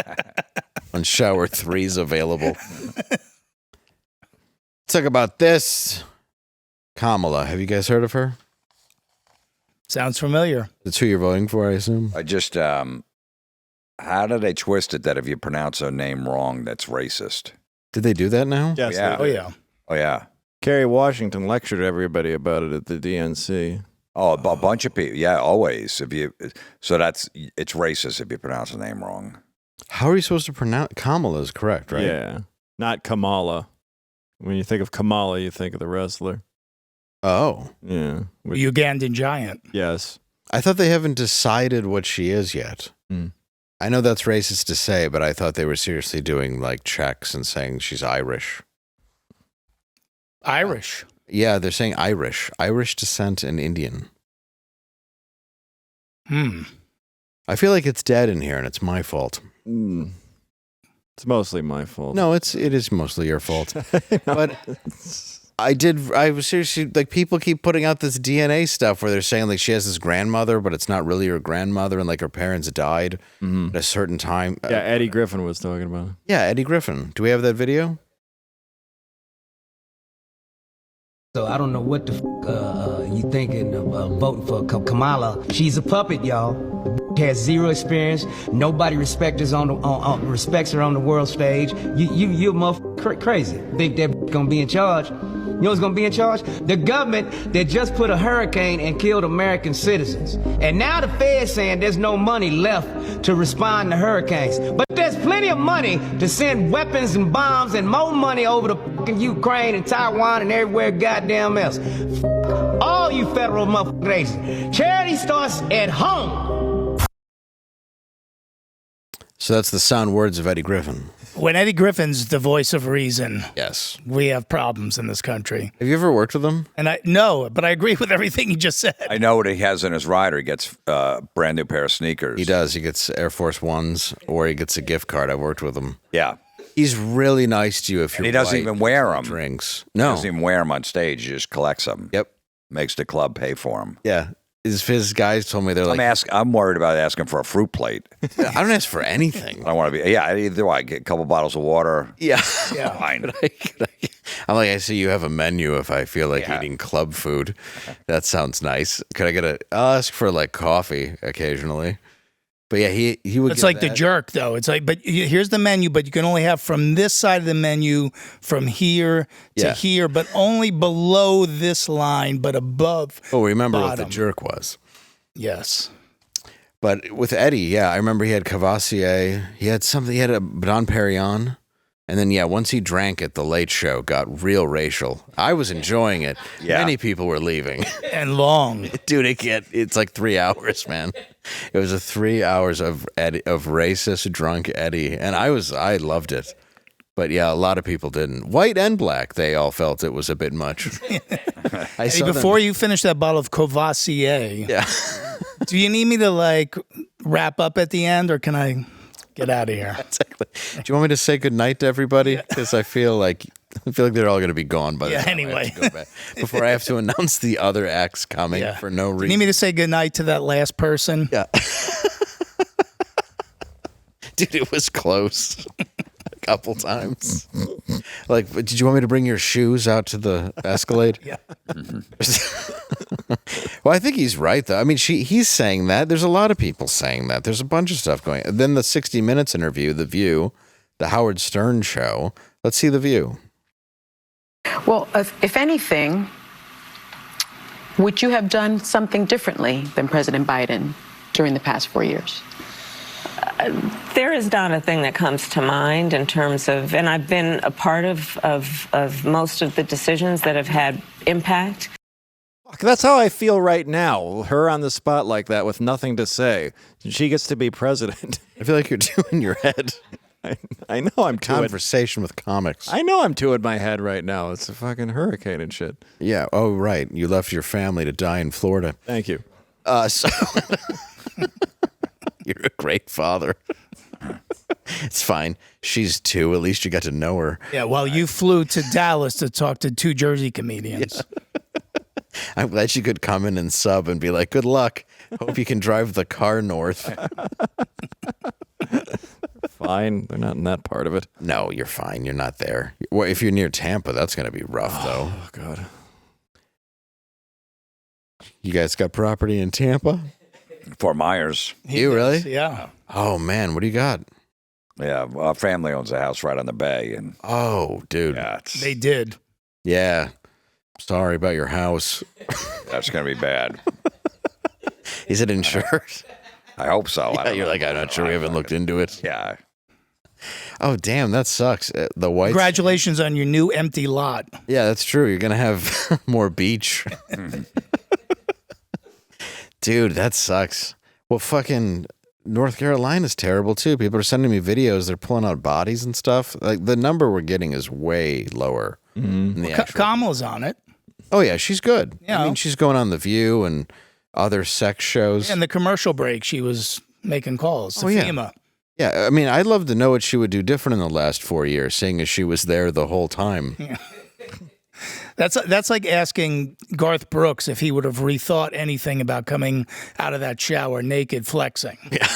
On shower 3's available. Let's talk about this. Kamala. Have you guys heard of her? Sounds familiar. That's who you're voting for, I assume? I just, how do they twist it that if you pronounce a name wrong, that's racist? Did they do that now? Yes, Yeah. they Oh, did. yeah. Oh, yeah. Kerry Washington lectured everybody about it at the DNC. Oh, a bunch of people. Yeah, always. So it's racist if you pronounce a name wrong. How are you supposed to pronounce? Kamala is correct, right? Yeah. Not Kamala. When you think of Kamala, you think of the wrestler. Oh. Yeah. Ugandan giant. Yes. I thought they haven't decided what she is yet. I know that's racist to say, but I thought they were seriously doing like checks and saying she's Irish. Irish. Yeah, they're saying Irish. Irish descent and Indian. I feel like it's dead in here and it's my fault. It's mostly my fault. No, it is mostly your fault. But I was seriously like, people keep putting out this DNA stuff where they're saying like she has this grandmother, but it's not really her grandmother, and like her parents died at a certain time. Yeah, Eddie Griffin was talking about it. Yeah, Eddie Griffin. Do we have that video? So I don't know what the you thinking of voting for Kamala. She's a puppet, y'all. Has zero experience. Nobody respects her on the world stage. You motherfucker crazy. Think that gonna be in charge? You know who's gonna be in charge? The government that just put a hurricane and killed American citizens. And now the Fed's saying there's no money left to respond to hurricanes. But there's plenty of money to send weapons and bombs and more money over to fucking Ukraine and Taiwan and everywhere goddamn else. All you federal motherfuckers. Charity starts at home. So that's the sound words of Eddie Griffin. When Eddie Griffin's the voice of reason, Yes. we have problems in this country. Have you ever worked with him? And no, but I agree with everything he just said. I know what he has in his rider. He gets a brand new pair of sneakers. He does. He gets Air Force Ones, or he gets a gift card. I've worked with him. Yeah. He's really nice to you if you're. And he doesn't white, even wear them. Drinks. He No. doesn't even wear them on stage. He just collects them. Yep. Makes the club pay for them. Yeah. His guys told me they're like, I'm worried about asking for a fruit plate. I don't ask for anything. I don't want to be. Yeah, either way, I get a couple bottles of water. Yeah. Yeah. Fine. I'm like, I see you have a menu if I feel like eating club food. That sounds nice. I'll ask for like coffee occasionally. But yeah, he would. It's like the jerk, though. It's like, but here's the menu, but you can only have from this side of the menu, from here to here, but only below this line, but above. Oh, remember bottom. what the jerk was. Yes. But with Eddie, yeah, I remember he had Cavassier. He had something. He had a Dom Perignon. And then, yeah, once he drank it, the Late Show got real racial. I was enjoying it. Yeah. Many people were leaving. And long. Dude, it's like 3 hours, man. It was 3 hours of racist drunk Eddie, and I loved it. But yeah, a lot of people didn't. White and black, they all felt it was a bit much. Hey, before you finish that bottle of Cavassier, do you need me to like wrap up at the end, or can I get out of here? Exactly. Do you want me to say goodnight to everybody? Because I feel like they're all going to be gone by the time I have to go back. Before I have to announce the other acts coming for no reason. You need me to say goodnight to that last person? Yeah. Dude, it was close. A couple times. Like, did you want me to bring your shoes out to the Escalade? Yeah. Well, I think he's right, though. I mean, he's saying that. There's a lot of people saying that. There's a bunch of stuff going on. Then the 60 Minutes interview, The View, the Howard Stern show. Let's see The View. Well, if anything, would you have done something differently than President Biden during the past 4 years? There is not a thing that comes to mind in terms of, and I've been a part of most of the decisions that have had impact. That's how I feel right now. Her on the spot like that with nothing to say. She gets to be president. I feel like you're two in your head. I know I'm two. Conversation with comics. I know I'm two in my head right now. It's a fucking hurricane and shit. Yeah. Oh, right. You left your family to die in Florida. Thank you. So you're a great father. It's fine. She's two. At least you got to know her. Yeah, well, you flew to Dallas to talk to two Jersey comedians. Yeah. I'm glad she could come in and sub and be like, good luck. Hope you can drive the car north. Fine. They're not in that part of it. No, you're fine. You're not there. Well, if you're near Tampa, that's going to be rough, though. Oh, God. You guys got property in Tampa? Fort Myers. You really? Yeah. Oh, man. What do you got? Yeah, well, our family owns a house right on the bay, and Oh, dude. yeah, They did. Yeah. Sorry about your house. that's going to be bad. Is it insured? I hope so. Yeah, you're like, I'm not sure. We haven't looked into it. Yeah. Oh, damn. That sucks. The white. Congratulations on your new empty lot. Yeah, that's true. You're going to have more beach. Dude, that sucks. Well, fucking North Carolina's terrible, too. People are sending me videos. They're pulling out bodies and stuff. Like, the number we're getting is way lower. Than the actual. Kamala's on it. Oh, yeah. She's good. Yeah. I mean, she's going on The View and other sex shows. In the commercial break, she was making calls to yeah. FEMA. Yeah, I mean, I'd love to know what she would do different in the last 4 years, seeing as she was there the whole time. Yeah. That's like asking Garth Brooks if he would have rethought anything about coming out of that shower naked flexing. Yeah.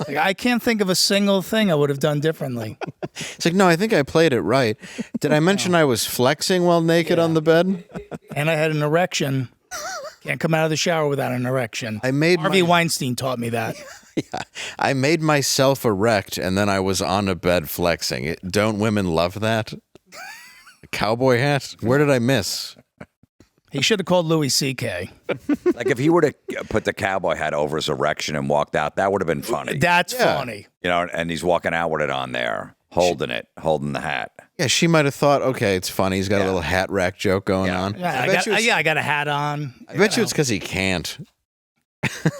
Like, I can't think of a single thing I would have done differently. It's like, no, I think I played it right. Did I mention I was flexing while naked on the bed? And I had an erection. Can't come out of the shower without an erection. Harvey Weinstein taught me that. Yeah, I made myself erect, and then I was on a bed flexing. Don't women love that? Cowboy hat? Where did I miss? He should have called Louis C.K. Like if he were to put the cowboy hat over his erection and walked out, that would have been funny. That's funny. You know, and he's walking out with it on there, holding the hat. Yeah, she might have thought, okay, it's funny. He's got a little hat rack joke going on. Yeah, I got a hat on. I bet you it's because he can't.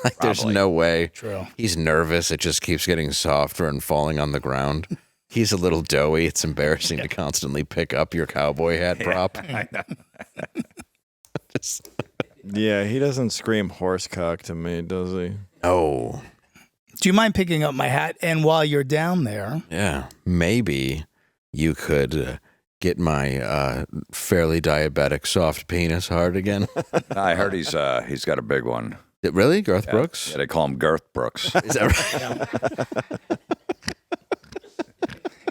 Like, there's no way. True. He's nervous. It just keeps getting softer and falling on the ground. He's a little doughy. It's embarrassing to constantly pick up your cowboy hat prop. I know. Yeah, he doesn't scream horsecock to me, does he? Oh. Do you mind picking up my hat? And while you're down there, Yeah, maybe you could get my fairly diabetic soft penis hard again. I heard he's got a big one. Really? Garth Brooks? Yeah, they call him Garth Brooks. Is that right?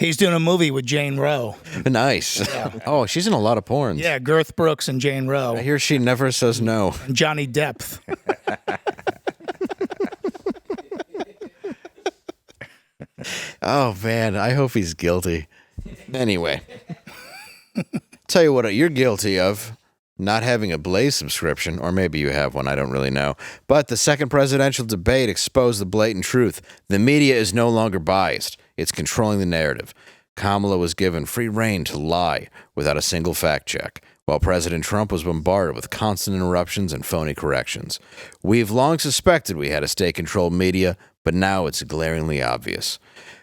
he's doing a movie with Jane Roe. Nice. Oh, she's in a lot of porns. Yeah, Garth Brooks and Jane Roe. I hear she never says no. And Johnny Depp. Oh, man. I hope he's guilty. Anyway. Tell you what you're guilty of. Not having a Blaze subscription, or maybe you have one, I don't really know. But the second presidential debate exposed the blatant truth. The media is no longer biased. It's controlling the narrative. Kamala was given free rein to lie without a single fact check, while President Trump was bombarded with constant interruptions and phony corrections. We've long suspected we had a state-controlled media, but now it's glaringly obvious.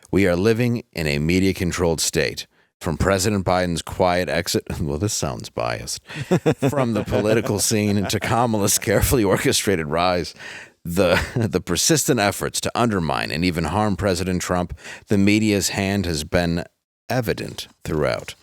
We are living in a media-controlled state. From President Biden's quiet exit, well, this sounds biased, from the political scene to Kamala's carefully orchestrated rise, the persistent efforts to undermine and even harm President Trump, the media's hand has been evident throughout.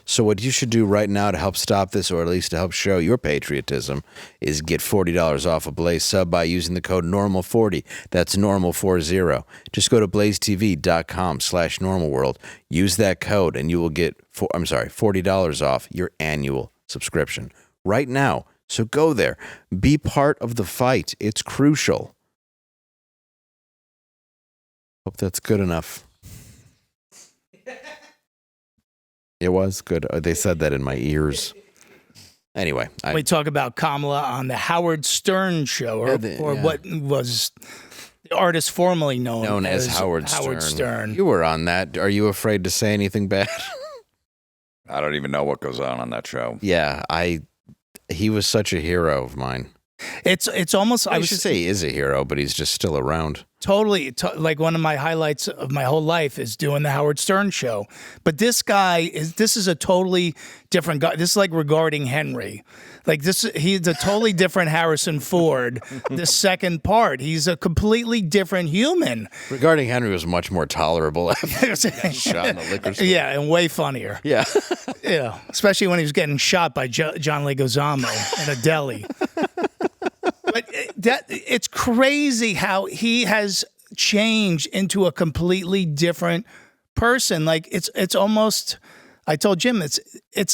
So what you should do right now to help stop this, or at least to help show your patriotism, is get $40 off a Blaze sub by using the code NORMAL40. That's NORMAL40. Just go to blazetv.com/normalworld. Use that code and you will get $40 off your annual subscription right now. So go there. Be part of the fight. It's crucial. Hope that's good enough. It was good. They said that in my ears. Anyway. We talk about Kamala on the Howard Stern show, or what was the artist formerly known as Howard Stern. You were on that. Are you afraid to say anything bad? I don't even know what goes on that show. Yeah, he was such a hero of mine. It's almost, I should say he is a hero, but he's just still around. Totally. Like one of my highlights of my whole life is doing the Howard Stern show. But this is a totally different guy. This is like regarding Henry. Like he's a totally different Harrison Ford. The second part, he's a completely different human. Regarding Henry was much more tolerable after he got shot in the liquor store. Yeah, and way funnier. Yeah. Yeah, especially when he was getting shot by John Leguizamo in a deli. But it's crazy how he has changed into a completely different person. Like it's almost, I told Jim, it's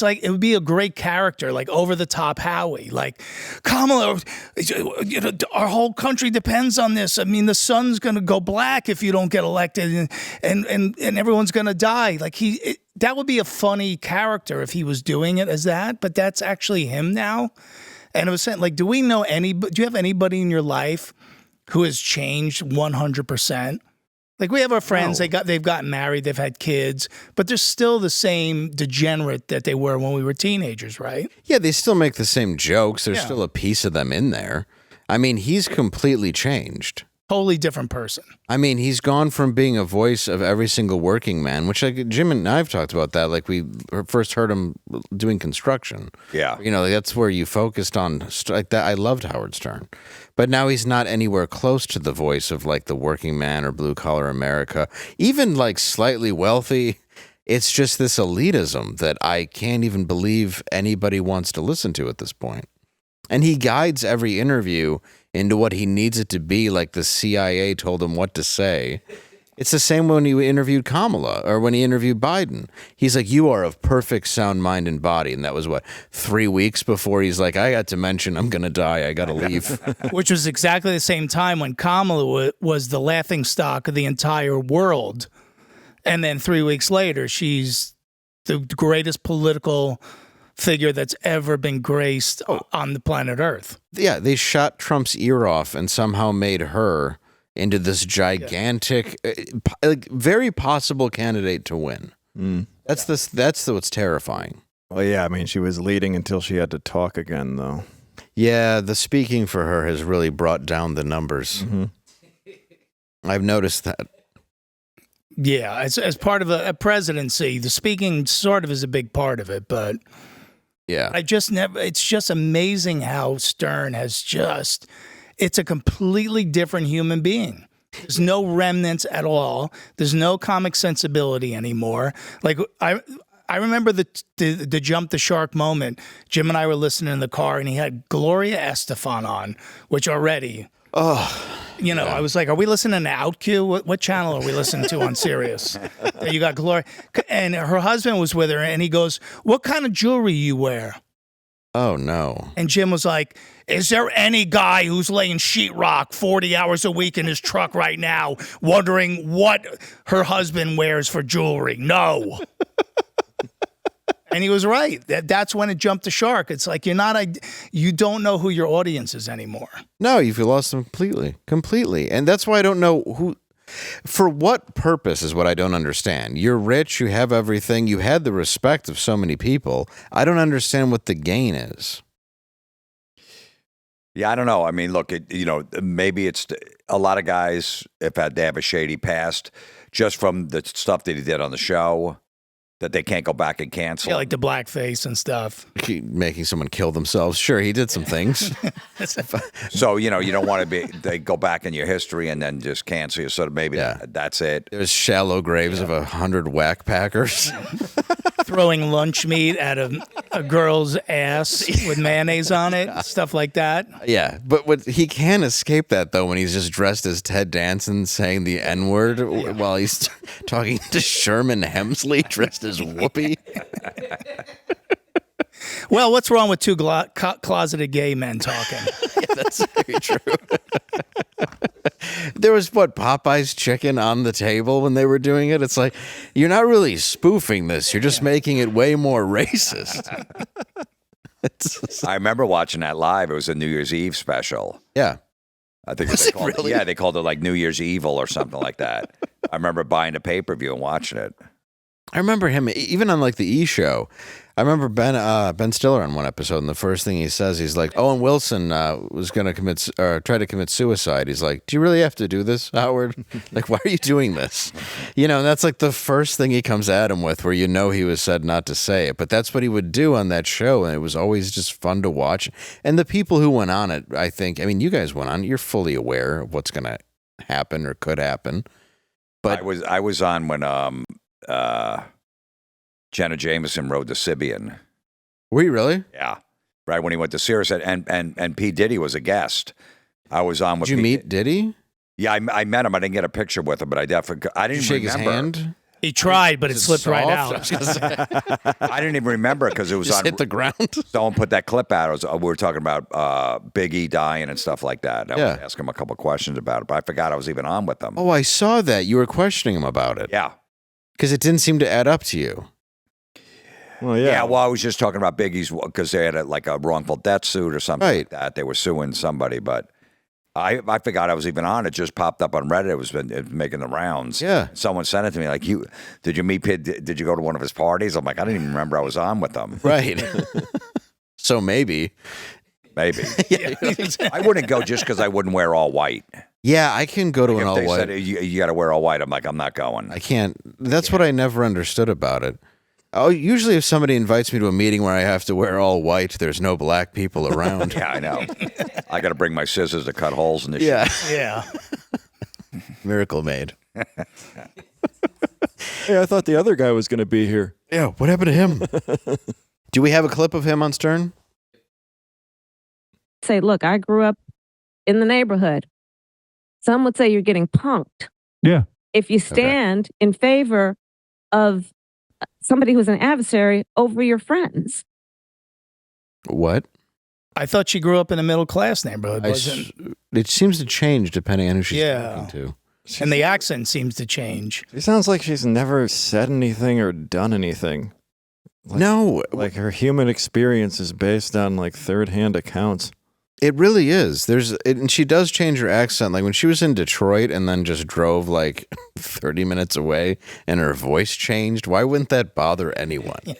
like it would be a great character, like Over the Top Howie, like Kamala. You know, our whole country depends on this. I mean, the sun's going to go black if you don't get elected, and everyone's going to die. Like that would be a funny character if he was doing it as that. But that's actually him now. And it was saying, like, do you have anybody in your life who has changed 100%? Like, we have our friends, they've gotten married, they've had kids, but they're still the same degenerate that they were when we were teenagers, right? Yeah, they still make the same jokes. There's still a piece of them in there. I mean, he's completely changed. Totally different person. I mean, he's gone from being a voice of every single working man, which like Jim and I have talked about that. Like we first heard him doing construction. Yeah. You know, like, that's where you focused on like that. I loved Howard Stern, but now he's not anywhere close to the voice of like the working man or blue collar America, even like slightly wealthy. it's just this elitism that I can't even believe anybody wants to listen to at this point. And he guides every interview into what he needs it to be, like the CIA told him what to say. It's the same when he interviewed Kamala or when he interviewed Biden. He's like, you are of perfect sound mind and body. And that was, 3 weeks before he's like, I got to mention I'm going to die. I got to leave. Which was exactly the same time when Kamala was the laughingstock of the entire world. And then 3 weeks later, she's the greatest political figure that's ever been graced on the planet Earth. Yeah, they shot Trump's ear off and somehow made her into this gigantic, very possible candidate to win. That's what's terrifying. Well, yeah, I mean, she was leading until she had to talk again, though. Yeah, the speaking for her has really brought down the numbers. Mm-hmm. I've noticed that. Yeah, as part of a presidency, the speaking sort of is a big part of it, but yeah, it's just amazing how Stern has just, it's a completely different human being. There's no remnants at all. There's no comic sensibility anymore. Like I remember the jump the shark moment. Jim and I were listening in the car, and he had Gloria Estefan on, which already, I was like, are we listening to OutQ? What channel are we listening to on Sirius? You got Gloria, and her husband was with her, and he goes, what kind of jewelry you wear? Oh, no. And Jim was like, is there any guy who's laying sheetrock 40 hours a week in his truck right now wondering what her husband wears for jewelry? No. And he was right. That's when it jumped the shark. It's like you don't know who your audience is anymore. No, you've lost them completely. And that's why I don't know who, for what purpose is what I don't understand. You're rich, you have everything, you had the respect of so many people. I don't understand what the gain is. Yeah, I don't know. I mean, look, maybe it's a lot of guys, if they have a shady past, just from the stuff that he did on the show, that they can't go back and cancel. Yeah, like the blackface and stuff. Making someone kill themselves. Sure, he did some things. So, you don't want to they go back in your history and then just cancel you. So maybe that's it. There's shallow graves of 100 whack packers. Throwing lunch meat at a girl's ass with mayonnaise on it, stuff like that. Yeah, but he can't escape that, though, when he's just dressed as Ted Danson saying the N-word while he's talking to Sherman Hemsley dressed as Whoopi. Well, what's wrong with two closeted gay men talking? Yeah, that's very true. There was, Popeye's chicken on the table when they were doing it. It's like, you're not really spoofing this. You're just making it way more racist. I remember watching that live. It was a New Year's Eve special. Yeah. I think they called it like New Year's Evil or something like that. I remember buying a pay-per-view and watching it. I remember him, even on like the E! Show. I remember Ben Stiller on one episode, and the first thing he says, he's like, Owen Wilson was going to try to commit suicide. He's like, do you really have to do this, Howard? Like, why are you doing this? And that's like the first thing he comes at him with, where he was said not to say it. But that's what he would do on that show, and it was always just fun to watch. And the people who went on it, you guys went on it, you're fully aware of what's going to happen or could happen. But I was on when Jenna Jamieson rode the Sibian. Were you really? Yeah. Right when he went to Sirius, and P. Diddy was a guest. I was on with. Did you meet Diddy? Yeah, I met him. I didn't get a picture with him, but I didn't shake remember. His hand? He tried, but it slipped right out. I didn't even remember because it was just on. Hit the ground. Someone put that clip out. We were talking about Big E dying and stuff like that. I was asking him a couple questions about it, but I forgot I was even on with them. Oh, I saw that. You were questioning him about it. Yeah. Because it didn't seem to add up to you. Well, yeah. Yeah, well, I was just talking about Biggie's because they had a wrongful death suit or something like that. They were suing somebody, but I forgot I was even on. It just popped up on Reddit. It was making the rounds. Yeah. Someone sent it to me like, did you meet Pitt? Did you go to one of his parties? I'm like, I didn't even remember I was on with them. Right. So maybe. I wouldn't go just because I wouldn't wear all white. Yeah, I can go to an all white. Said, you got to wear all white. I'm like, I'm not going. I can't. That's what I never understood about it. Usually if somebody invites me to a meeting where I have to wear all white, there's no black people around. Yeah, I know. I got to bring my scissors to cut holes in the shit. Yeah. Miracle made. Hey, I thought the other guy was going to be here. Yeah, what happened to him? Do we have a clip of him on Stern? Say, look, I grew up in the neighborhood. Some would say you're getting punked. Yeah. If you stand in favor of somebody who's an adversary over your friends. What? I thought she grew up in a middle class neighborhood. It seems to change depending on who she's Yeah. talking to. And the accent seems to change. She sounds like she's never said anything or done anything. Like her human experience is based on like third-hand accounts. It really is. And she does change her accent. Like when she was in Detroit and then just drove like 30 minutes away and her voice changed. Why wouldn't that bother anyone?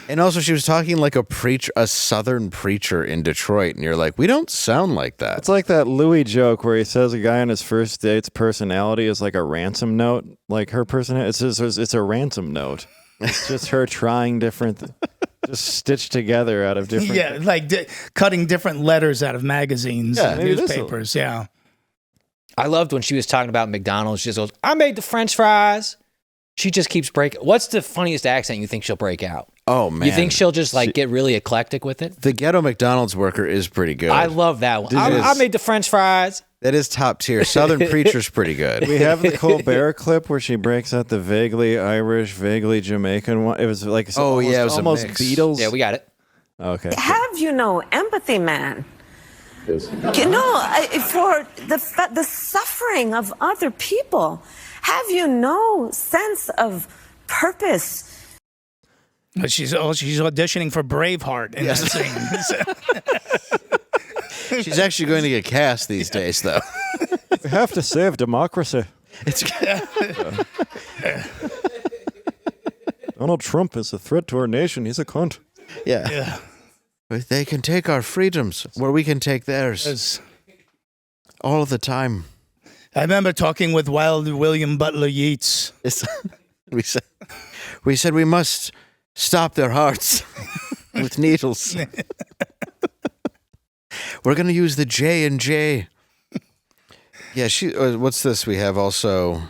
And also she was talking like a Southern preacher in Detroit. And you're like, we don't sound like that. It's like that Louis joke where he says a guy on his first date's personality is like a ransom note. Like her personality, it's a ransom note. It's just her trying different just stitched together out of different. Yeah, like cutting different letters out of magazines and newspapers. Yeah. I loved when she was talking about McDonald's. She just goes, I made the French fries. She just keeps breaking. What's the funniest accent you think she'll break out? Oh, man. You think she'll just like get really eclectic with it? The ghetto McDonald's worker is pretty good. I love that one. I made the French fries. That is top tier. Southern Preacher's pretty good. We have the Colbert clip where she breaks out the vaguely Irish, vaguely Jamaican one. It was like it was almost a mix. Beatles. Yeah, we got it. Okay. Have you no empathy, man? You know, for the suffering of other people. Have you no sense of purpose? But she's auditioning for Braveheart in that scene. She's actually going to get cast these days, though. We have to save democracy. Donald Trump is a threat to our nation. He's a cunt. Yeah. But they can take our freedoms where we can take theirs. All of the time. I remember talking with Wild William Butler Yeats. We said we must stop their hearts with needles. We're going to use the J&J. Yeah, what's this? We have also...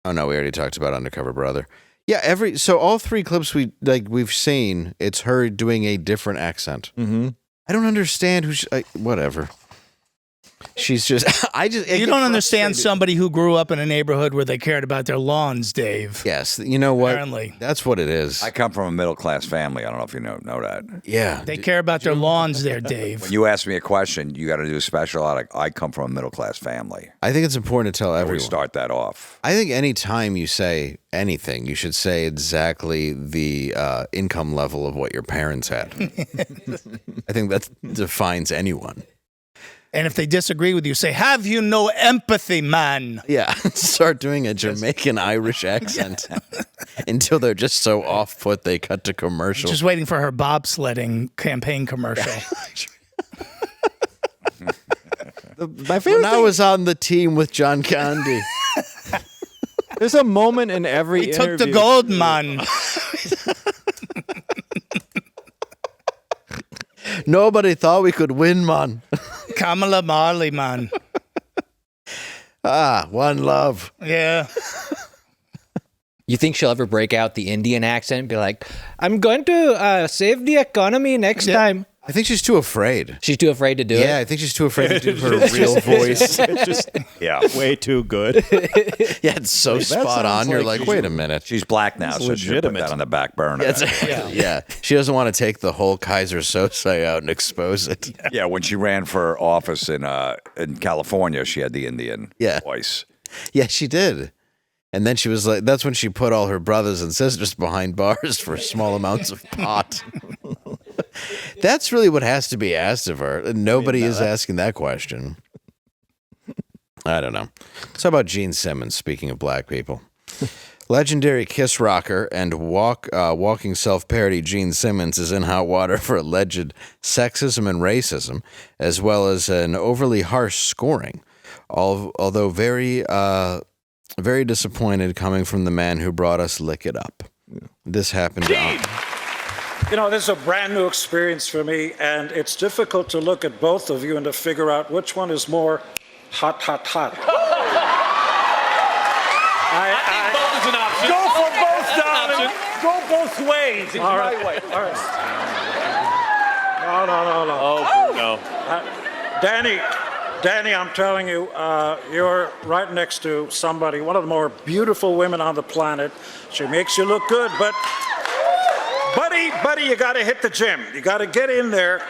Oh, no, we already talked about Undercover Brother. Yeah, so all three clips we've seen, it's her doing a different accent. Mm-hmm. I don't understand whatever. She's just... You don't understand somebody who grew up in a neighborhood where they cared about their lawns, Dave. Yes, you know what? Apparently. That's what it is. I come from a middle-class family. I don't know if you know that. Yeah. They care about their lawns there, Dave. When you ask me a question, you got to do a special. I come from a middle-class family. I think it's important to tell everyone. We start that off. I think any time you say anything, you should say exactly the income level of what your parents had. I think that defines anyone. And if they disagree with you, say, have you no empathy, man? Yeah, start doing a Jamaican Irish accent until they're just so off-put they cut to commercial. Just waiting for her bobsledding campaign commercial. My favorite when I was on the team with John Candy. There's a moment in every He interview. took the gold, man. Nobody thought we could win, man. Kamala Marley, man. One love. Yeah. You think she'll ever break out the Indian accent and be like, I'm going to save the economy next time? I think she's too afraid. She's too afraid to do it? Yeah, I think she's too afraid to do her real voice. It's just way too good. Yeah, it's so spot on. You're like, wait a minute. She's black now, so she'll put that on the back burner. Yeah. She doesn't want to take the whole Kaiser Sose out and expose it. Yeah, when she ran for office in California, she had the Indian voice. Yeah, she did. And then she was like, that's when she put all her brothers and sisters behind bars for small amounts of pot. That's really what has to be asked of her. Nobody is asking that question. I don't know. So how about Gene Simmons, speaking of black people? Legendary Kiss rocker and walking self-parody Gene Simmons is in hot water for alleged sexism and racism, as well as an overly harsh scoring. Although very disappointed coming from the man who brought us Lick It Up. This happened You know, this is a brand new experience for me, and it's difficult to look at both of you and to figure out which one is more hot. I think both of is an option. Go for both, darling. Go both ways. It's All my right. way. All right. No. Oh, no. Danny, I'm telling you, you're right next to somebody, one of the more beautiful women on the planet. She makes you look good, but buddy, you got to hit the gym. You got to get in there.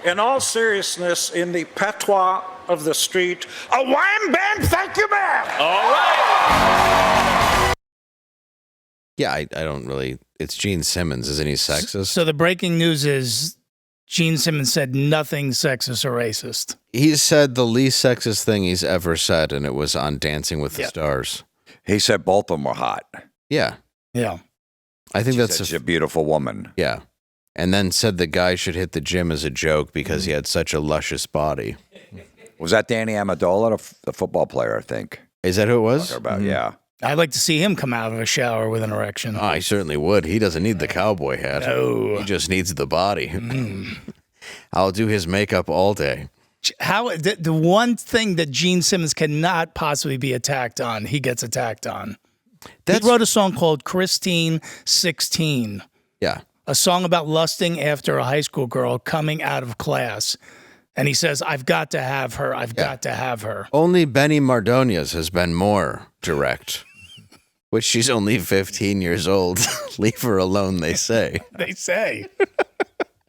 In all seriousness, in the patois of the street, a wham bam, thank you, ma'am. All right. Yeah, I don't really. It's Gene Simmons, isn't he sexist? So the breaking news is Gene Simmons said nothing sexist or racist. He said the least sexist thing he's ever said, and it was on Dancing with the Stars. He said both of them were hot. Yeah. Yeah. I think She that's said she's a beautiful woman. Yeah. And then said the guy should hit the gym as a joke because he had such a luscious body. Was that Danny Amendola, the football player, I think? Is that who it was? About, yeah. I'd like to see him come out of a shower with an erection. Oh, I certainly would. He doesn't need the cowboy hat. No. He just needs the body. I'll do his makeup all day. How the one thing that Gene Simmons cannot possibly be attacked on, he gets attacked on. He wrote a song called Christine 16. Yeah. A song about lusting after a high school girl coming out of class. And he says, I've got to have her. I've got to have her. Only Benny Mardones has been more direct. Which she's only 15 years old. Leave her alone, they say. They say.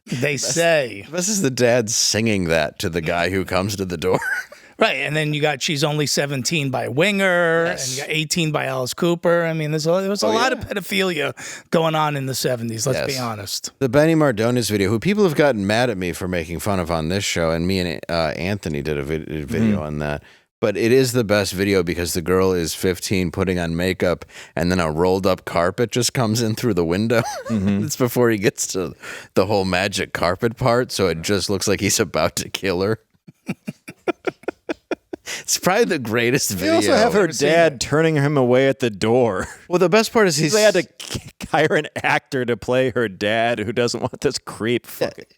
They say. This is the dad singing that to the guy who comes to the door. Right. And then you got She's Only 17 by Winger. And you got 18 by Alice Cooper. I mean, there was a lot of pedophilia going on in the 70s. Let's be honest. The Benny Mardones video, who people have gotten mad at me for making fun of on this show, and me and Anthony did a video on that. But it is the best video because the girl is 15 putting on makeup and then a rolled up carpet just comes in through the window. It's before he gets to the whole magic carpet part. So it just looks like he's about to kill her. It's probably the greatest video. They also have her dad turning him away at the door. Well, the best part is they had to hire an actor to play her dad who doesn't want this creep.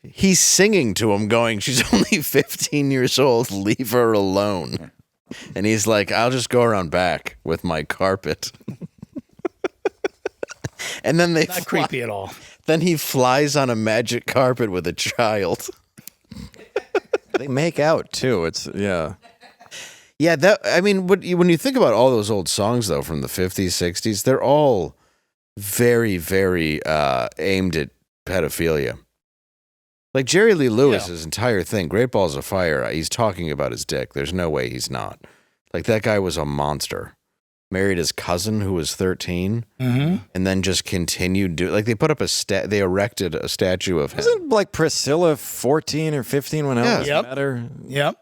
He's singing to him going, she's only 15 years old. Leave her alone. And he's like, I'll just go around back with my carpet. And then Not creepy at all. Then he flies on a magic carpet with a child. They make out too. It's Yeah, that I mean, when you think about all those old songs though from the 50s, 60s, they're all very, very aimed at pedophilia. Like Jerry Lee Lewis's entire thing, Great Balls of Fire, he's talking about his dick. There's no way he's not. Like that guy was a monster. Married his cousin who was 13, and then just continued like they put up they erected a statue of him. Wasn't like Priscilla 14 or 15 when I was met her? Yep.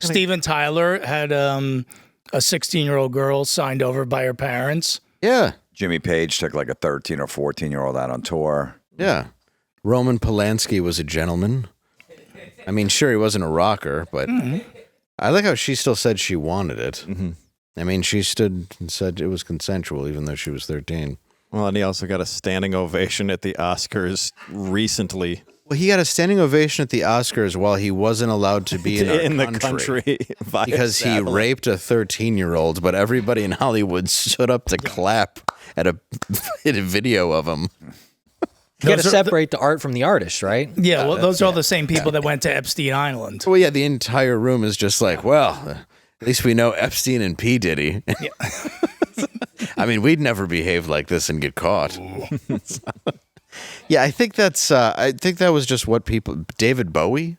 Steven Tyler had a 16-year-old girl signed over by her parents. Yeah. Jimmy Page took like a 13 or 14-year-old out on tour. Yeah. Roman Polanski was a gentleman. I mean, sure, he wasn't a rocker, but I like how she still said she wanted it. I mean, she stood and said it was consensual, even though she was 13. Well, and he also got a standing ovation at the Oscars recently. Well, he got a standing ovation at the Oscars while he wasn't allowed to be in the country via because he satellite. raped a 13-year-old, but everybody in Hollywood stood up to clap at a video of him. You got to separate the art from the artist, right? Yeah, well, those are all the same people that went to Epstein Island. Well, yeah, the entire room is just like, well, at least we know Epstein and P. Diddy. I mean, we'd never behave like this and get caught. Yeah, I think that was just what people. David Bowie,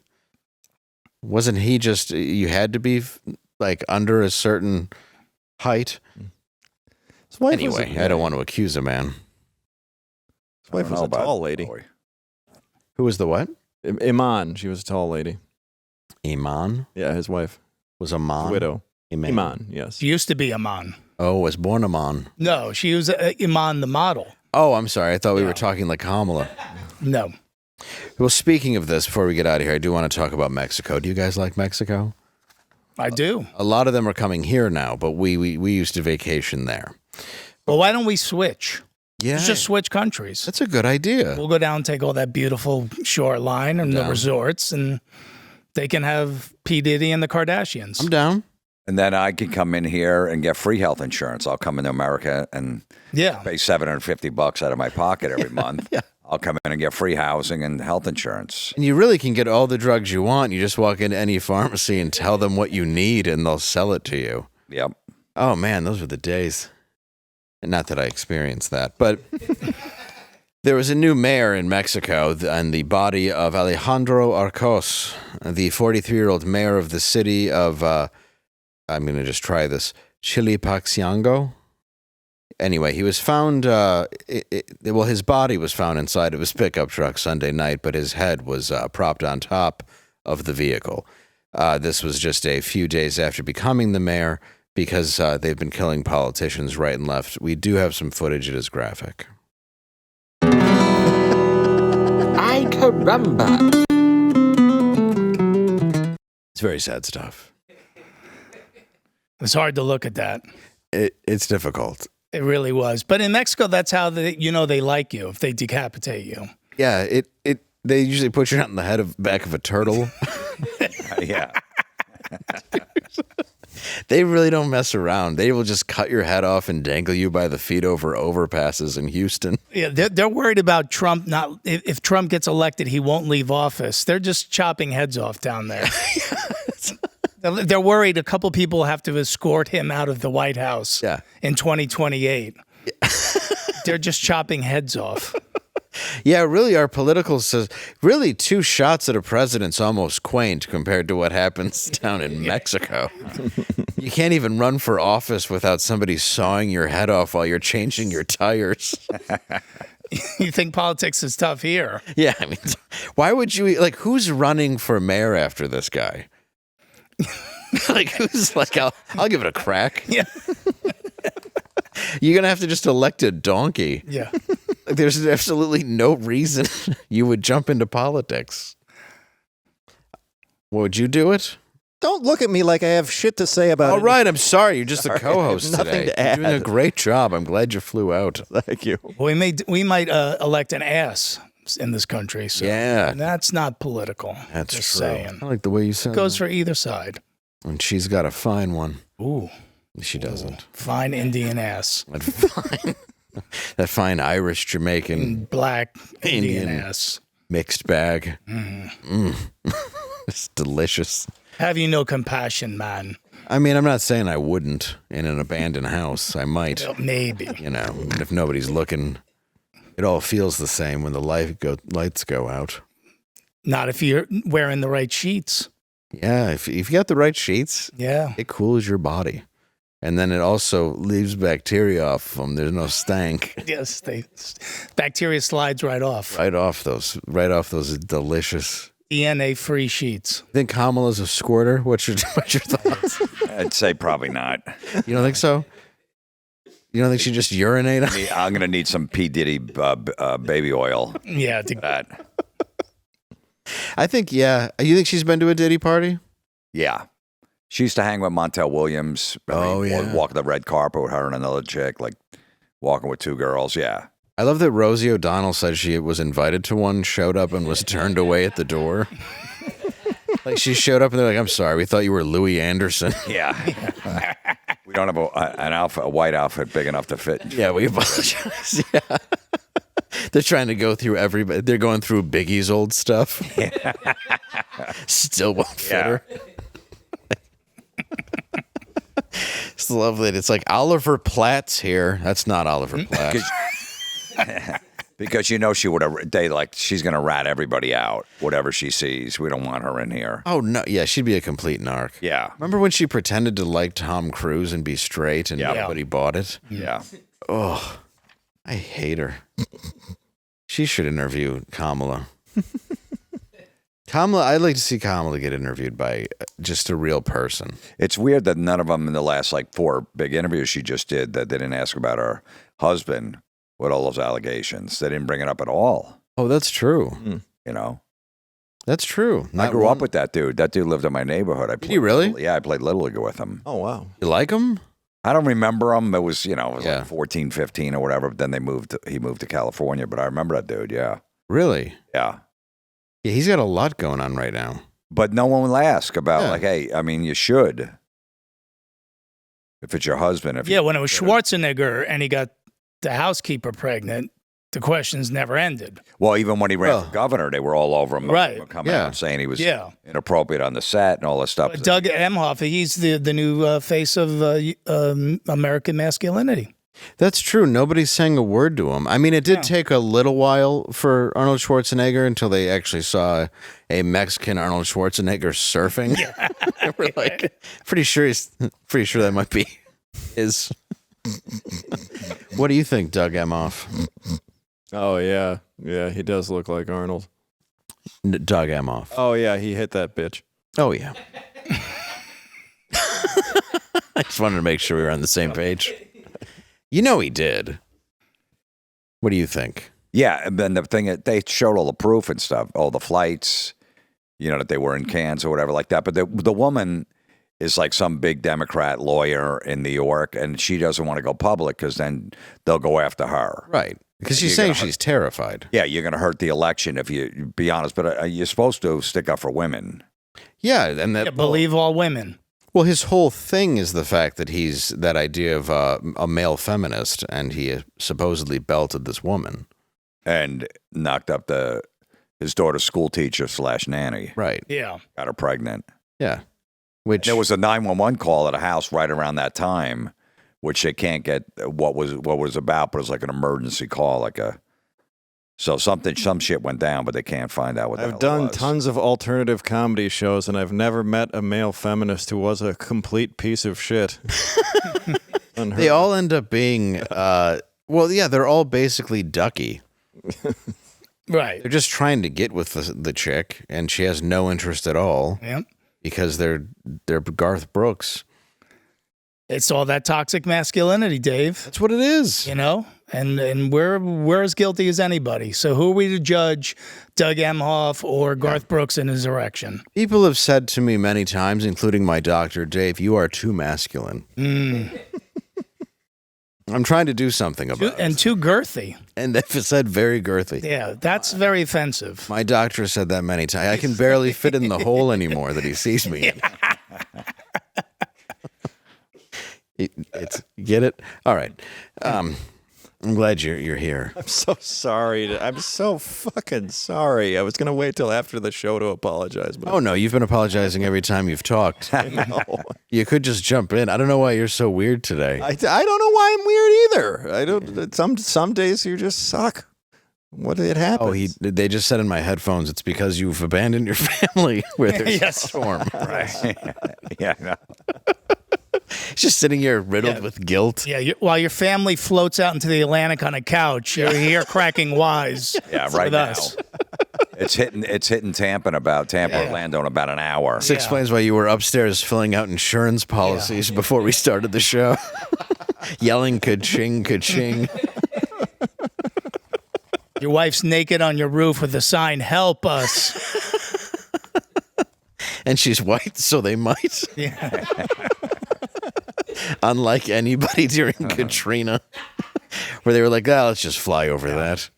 wasn't he just? You had to be like under a certain height. Anyway, I don't want to accuse a man. His wife was a tall lady. Who was the what? Iman. She was a tall lady. Iman? Yeah, his wife was Iman. Widow. Iman, yes. She used to be Iman. Oh, was born Iman. No, she was Iman the model. Oh, I'm sorry. I thought we were talking like Kamala. No. Well, speaking of this, before we get out of here, I do want to talk about Mexico. Do you guys like Mexico? I do. A lot of them are coming here now, but we used to vacation there. Well, why don't we switch? Yeah. Let's just switch countries. That's a good idea. We'll go down and take all that beautiful shoreline and the resorts, and they can have P. Diddy and the Kardashians. I'm down. And then I can come in here and get free health insurance. I'll come into America and pay $750 out of my pocket every month. I'll come in and get free housing and health insurance. And you really can get all the drugs you want. You just walk into any pharmacy and tell them what you need, and they'll sell it to you. Yep. Oh, man, those were the days. And not that I experienced that, but there was a new mayor in Mexico, and the body of Alejandro Arcos, the 43-year-old mayor of the city of, I'm going to just try this, Chilpancingo. Anyway, he was found, his body was found inside of his pickup truck Sunday night, but his head was propped on top of the vehicle. This was just a few days after becoming the mayor, because they've been killing politicians right and left. We do have some footage. It is graphic. Ay caramba. It's very sad stuff. It's hard to look at that. It's difficult. It really was. But in Mexico, that's how they like you if they decapitate you. Yeah, they usually put you on the back of a turtle. Yeah. They really don't mess around. They will just cut your head off and dangle you by the feet over overpasses in Houston. Yeah, they're worried about Trump. If Trump gets elected, he won't leave office. They're just chopping heads off down there. They're worried a couple people have to escort him out of the White House in 2028. They're just chopping heads off. Yeah, really, our political says really 2 shots at a president's almost quaint compared to what happens down in Mexico. You can't even run for office without somebody sawing your head off while you're changing your tires. You think politics is tough here? Yeah, I mean, why would you who's running for mayor after this guy? Who's I'll give it a crack. Yeah. You're gonna have to just elect a donkey. Yeah. There's absolutely no reason you would jump into politics. Would you do it? Don't look at me like I have shit to say about it. All right, I'm sorry. You're just a co-host Nothing today. to add. You're doing a great job. I'm glad you flew out. Thank you. Well, we might elect an ass in this country. So yeah. That's not political. That's just true. saying. I like the way you said it. Goes that. for either side. And she's got a fine one. Ooh. She doesn't. Fine Indian ass. That fine Irish, Jamaican, black Indian ass. Mixed bag. It's delicious. Have you no compassion, man? I mean, I'm not saying I wouldn't in an abandoned house. I might. Well, maybe. If nobody's looking, it all feels the same when the lights go out. Not if you're wearing the right sheets. Yeah, if you got the right sheets, it cools your body. And then it also leaves bacteria off them. There's no stank. Yes, bacteria slides right off. Right off those delicious DNA-free sheets. Think Kamala's a squirter? What's your thoughts? I'd say probably not. You don't think so? You don't think she just urinated? I'm going to need some P. Diddy baby oil. Yeah, that. I think, yeah. You think she's been to a Diddy party? Yeah. She used to hang with Montel Williams. Walk the red carpet with her and another chick, walking with 2 girls. Yeah. I love that Rosie O'Donnell said she was invited to one, showed up, and was turned away at the door. She showed up and they're like, I'm sorry, we thought you were Louis Anderson. Yeah. We don't have a white outfit big enough to fit. Yeah, we apologize. Yeah. They're trying to go through everybody. They're going through Biggie's old stuff. Yeah. Still won't fit her. It's lovely. It's like Oliver Platt's here. That's not Oliver Platt. Because she would have. She's going to rat everybody out. Whatever she sees, we don't want her in here. Oh no, yeah, she'd be a complete narc. Yeah. Remember when she pretended to like Tom Cruise and be straight, and nobody bought it? Yeah. Oh, I hate her. She should interview Kamala. I'd like to see Kamala get interviewed by just a real person. It's weird that none of them in the last 4 big interviews she just did that they didn't ask about her husband with all those allegations. They didn't bring it up at all. Oh, that's true. That's true. I grew up with that dude. That dude lived in my neighborhood. Did you really? Yeah, I played Little League with him. Oh, wow. You like him? I don't remember him. It was, like 14, 15 or whatever. But then he moved to California. But I remember that dude, yeah. Really? Yeah. Yeah, he's got a lot going on right now. But no one will ask about, hey, I mean, you should. If it's your husband. If when it was Schwarzenegger and he got the housekeeper pregnant, the questions never ended. Well, even when he ran for governor, they were all over him. Right. Coming out saying he was inappropriate on the set and all this stuff. But Doug Emhoff, he's the new face of American masculinity. That's true. Nobody's saying a word to him. I mean, it did take a little while for Arnold Schwarzenegger until they actually saw a Mexican Arnold Schwarzenegger surfing. They were like, pretty sure that might be his. What do you think, Doug Emhoff? Oh, yeah. Yeah, he does look like Arnold. Doug Emhoff. Oh, yeah, he hit that bitch. Oh, yeah. I just wanted to make sure we were on the same page. You know he did. What do you think? Yeah, and then the thing, they showed all the proof and stuff, all the flights, that they were in cans or whatever like that. But the woman is like some big Democrat lawyer in New York, and she doesn't want to go public because then they'll go after her. Right. Because she's saying she's terrified. Yeah, you're going to hurt the election if you be honest, but you're supposed to stick up for women. Yeah, and that believe all women. Well, his whole thing is the fact that he's that idea of a male feminist, and he supposedly belted this woman and knocked up his daughter's school teacher / nanny. Right. Yeah. Got her pregnant. Yeah. Which there was a 911 call at a house right around that time, which they can't get what was about, but it was like an emergency call, so some shit went down, but they can't find out what the hell I've done it was. tons of alternative comedy shows, and I've never met a male feminist who was a complete piece of shit. They all end up being, they're all basically ducky. Right. They're just trying to get with the chick, and she has no interest at all. Yep. Because they're Garth Brooks. It's all that toxic masculinity, Dave. That's what it is. And we're as guilty as anybody. So who are we to judge, Doug Emhoff or Garth Brooks in his erection? People have said to me many times, including my doctor, Dave, you are too masculine. I'm trying to do something about it. And too girthy. And they've said very girthy. Yeah, that's very offensive. My doctor said that many times. I can barely fit in the hole anymore that he sees me in. Get it? All right. I'm glad you're here. I'm so sorry. I'm so fucking sorry. I was going to wait till after the show to apologize. But oh, no. You've been apologizing every time you've talked. I know. You could just jump in. I don't know why you're so weird today. I don't know why I'm weird either. I don't. Some days you just suck. What did happen? Oh, they just said in my headphones, it's because you've abandoned your family where there's a storm. Right. Yeah, I know. Just sitting here riddled with guilt. Yeah, while your family floats out into the Atlantic on a couch, you're here cracking wise. Yeah, right now. It's hitting Tampa, Orlando in about an hour. This explains why you were upstairs filling out insurance policies before we started the show. Yelling ka-ching, ka-ching. Your wife's naked on your roof with a sign, "Help us." And she's white, so they might. Yeah. Unlike anybody during Katrina, where they were like, let's just fly over that.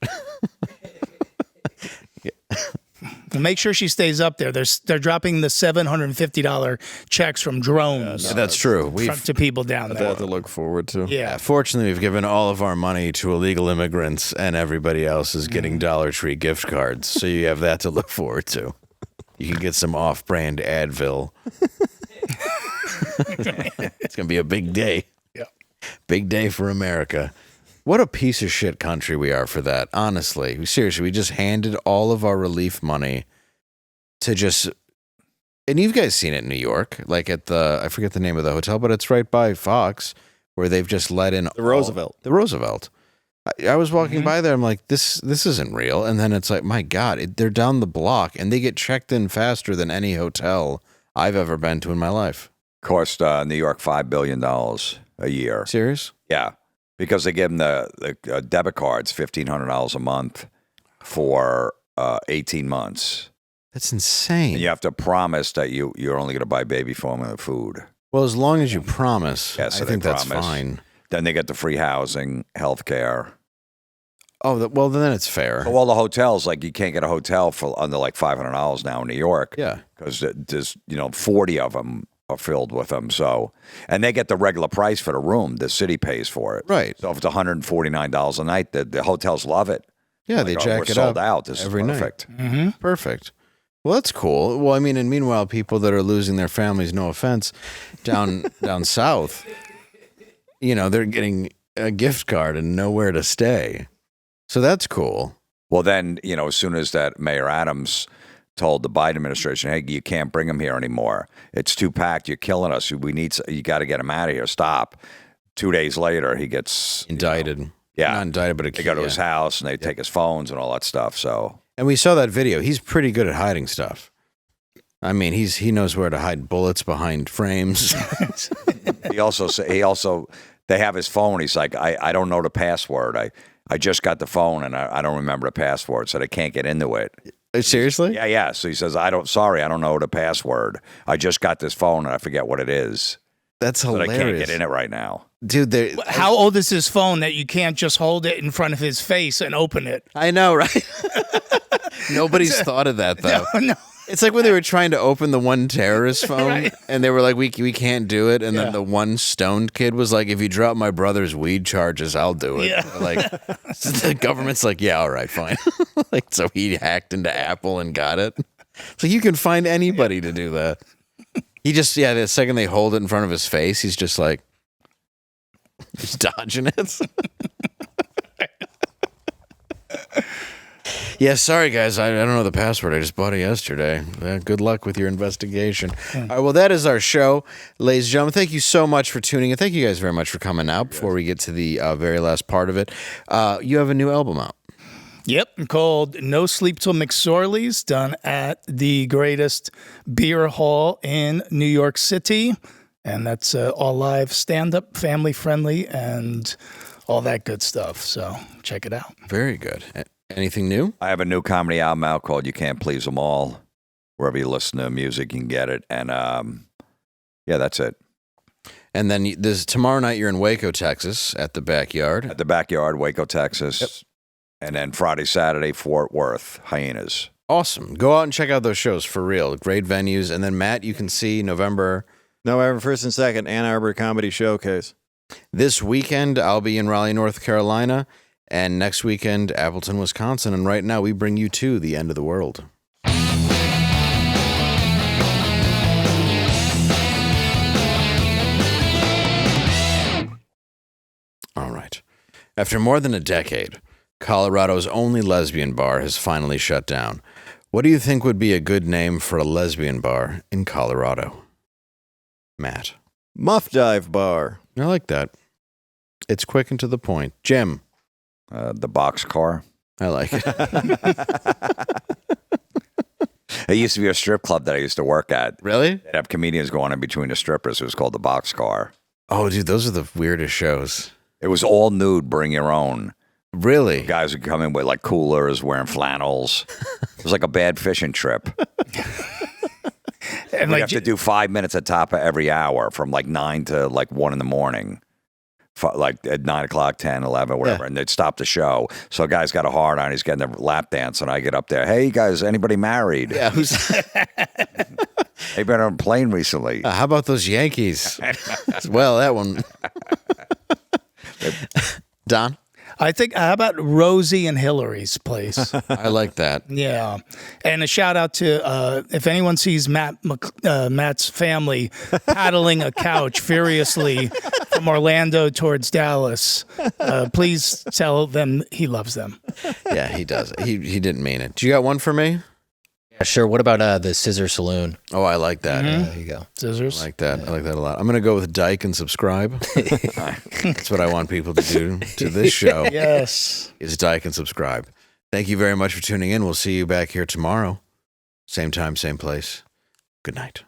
Make sure she stays up there. They're dropping the $750 checks from drones. That's true. To people down there. That to look forward to. Yeah. Fortunately, we've given all of our money to illegal immigrants, and everybody else is getting Dollar Tree gift cards. So you have that to look forward to. You can get some off-brand Advil. It's going to be a big day. Yeah. Big day for America. What a piece of shit country we are for that. Honestly, seriously, we just handed all of our relief money to just, and you've guys seen it in New York, like at I forget the name of the hotel, but it's right by Fox, where they've just let in the Roosevelt. The Roosevelt. I was walking by there. I'm like, this isn't real. And then it's like, my God, they're down the block, and they get checked in faster than any hotel I've ever been to in my life. Cost New York $5 billion a year. Serious? Yeah, because they give them the debit cards, $1,500 a month for 18 months. That's insane. And you have to promise that you're only going to buy baby formula and food. Well, as long as you promise, yeah, so I think that's fine. Then they get the free housing, health care. Oh, well, then it's fair. So all the hotels, like you can't get a hotel for under like $500 now in New York. Yeah. Because there's 40 of them are filled with them. So, and they get the regular price for the room. The city pays for it. Right. So if it's $149 a night, the hotels love it. Yeah, Like, they oh, jack we're it sold up out. This every is night. perfect. Perfect. Well, that's cool. Well, I mean, and meanwhile, people that are losing their families, no offense, down south, you know, they're getting a gift card and nowhere to stay. So that's cool. Well, then, you know, as soon as that Mayor Adams told the Biden administration, hey, you can't bring him here anymore. It's too packed. You're killing us. You got to get him out of here. Stop. 2 days later, he gets Indicted. Yeah. Not indicted, but They go to his house and they take his phones and all that stuff. So, And we saw that video. He's pretty good at hiding stuff. I mean, he knows where to hide bullets behind frames. they have his phone. He's like, I don't know the password. I just got the phone and I don't remember the password, so they can't get into it. Seriously? Yeah. So he says, I don't know the password. I just got this phone and I forget what it is. That's So hilarious. they can't get in it right now. Dude, How old is his phone that you can't just hold it in front of his face and open it? I know, right? Nobody's thought of that, though. No. It's like when they were trying to open the one terrorist phone, Right. and they were like, we can't do it. And then the one stoned kid was like, if you drop my brother's weed charges, I'll do it. Yeah. Like, the government's like, yeah, all right, fine. Like, so he hacked into Apple and got it. So you can find anybody to do that. He just, the second they hold it in front of his face, he's just like, he's dodging it. Yeah, sorry, guys. I don't know the password. I just bought it yesterday. Good luck with your investigation. All right, well, that is our show. Ladies and gentlemen, thank you so much for tuning in. Thank you guys very much for coming out. Before we get to the very last part of it, you have a new album out. Yep, called No Sleep Till McSorley's, done at the greatest beer hall in New York City. And that's all live, stand-up, family-friendly, and all that good stuff. So check it out. Very good. Anything new? I have a new comedy album out called You Can't Please Them All. Wherever you listen to music, you can get it. And that's it. And then tomorrow night, you're in Waco, Texas, at the Backyard. At the Backyard, Waco, Texas. Yep. And then Friday, Saturday, Fort Worth, Hyenas. Awesome. Go out and check out those shows for real. Great venues. And then, Matt, you can see November 1st and 2nd, Ann Arbor Comedy Showcase. This weekend, I'll be in Raleigh, North Carolina. And next weekend, Appleton, Wisconsin. And right now, we bring you to the end of the world. All right. After more than a decade, Colorado's only lesbian bar has finally shut down. What do you think would be a good name for a lesbian bar in Colorado? Matt. Muff Dive Bar. I like that. It's quick and to the point. Jim. The Boxcar. I like it. It used to be a strip club that I used to work at. Really? They'd have comedians going in between the strippers. It was called the Boxcar. Oh, dude, those are the weirdest shows. It was all nude, bring your own. Really? Guys would come in with like coolers, wearing flannels. It was like a bad fishing trip. And we have to do 5 minutes at top of every hour from like 9 to like 1 in the morning. Like at 9 o'clock, 10, 11, whatever. Yeah. And they'd stop the show. So a guy's got a hard on. He's getting a lap dance. And I get up there. Hey, guys, anybody married? Yeah. They've been on a plane recently. How about those Yankees? Well, that one. Don? I think, how about Rosie and Hillary's place? I like that. Yeah. And a shout out to, if anyone sees Matt's family paddling a couch furiously from Orlando towards Dallas, please tell them he loves them. Yeah, he does. He didn't mean it. Do you got one for me? Yeah, sure. What about the Scissor Saloon? Oh, I like that. There you go. Scissors. I like that. Yeah. I like that a lot. I'm going to go with Dyke and subscribe. That's what I want people to do to this show. Yes. Is Dyke and subscribe. Thank you very much for tuning in. We'll see you back here tomorrow. Same time, same place. Good night.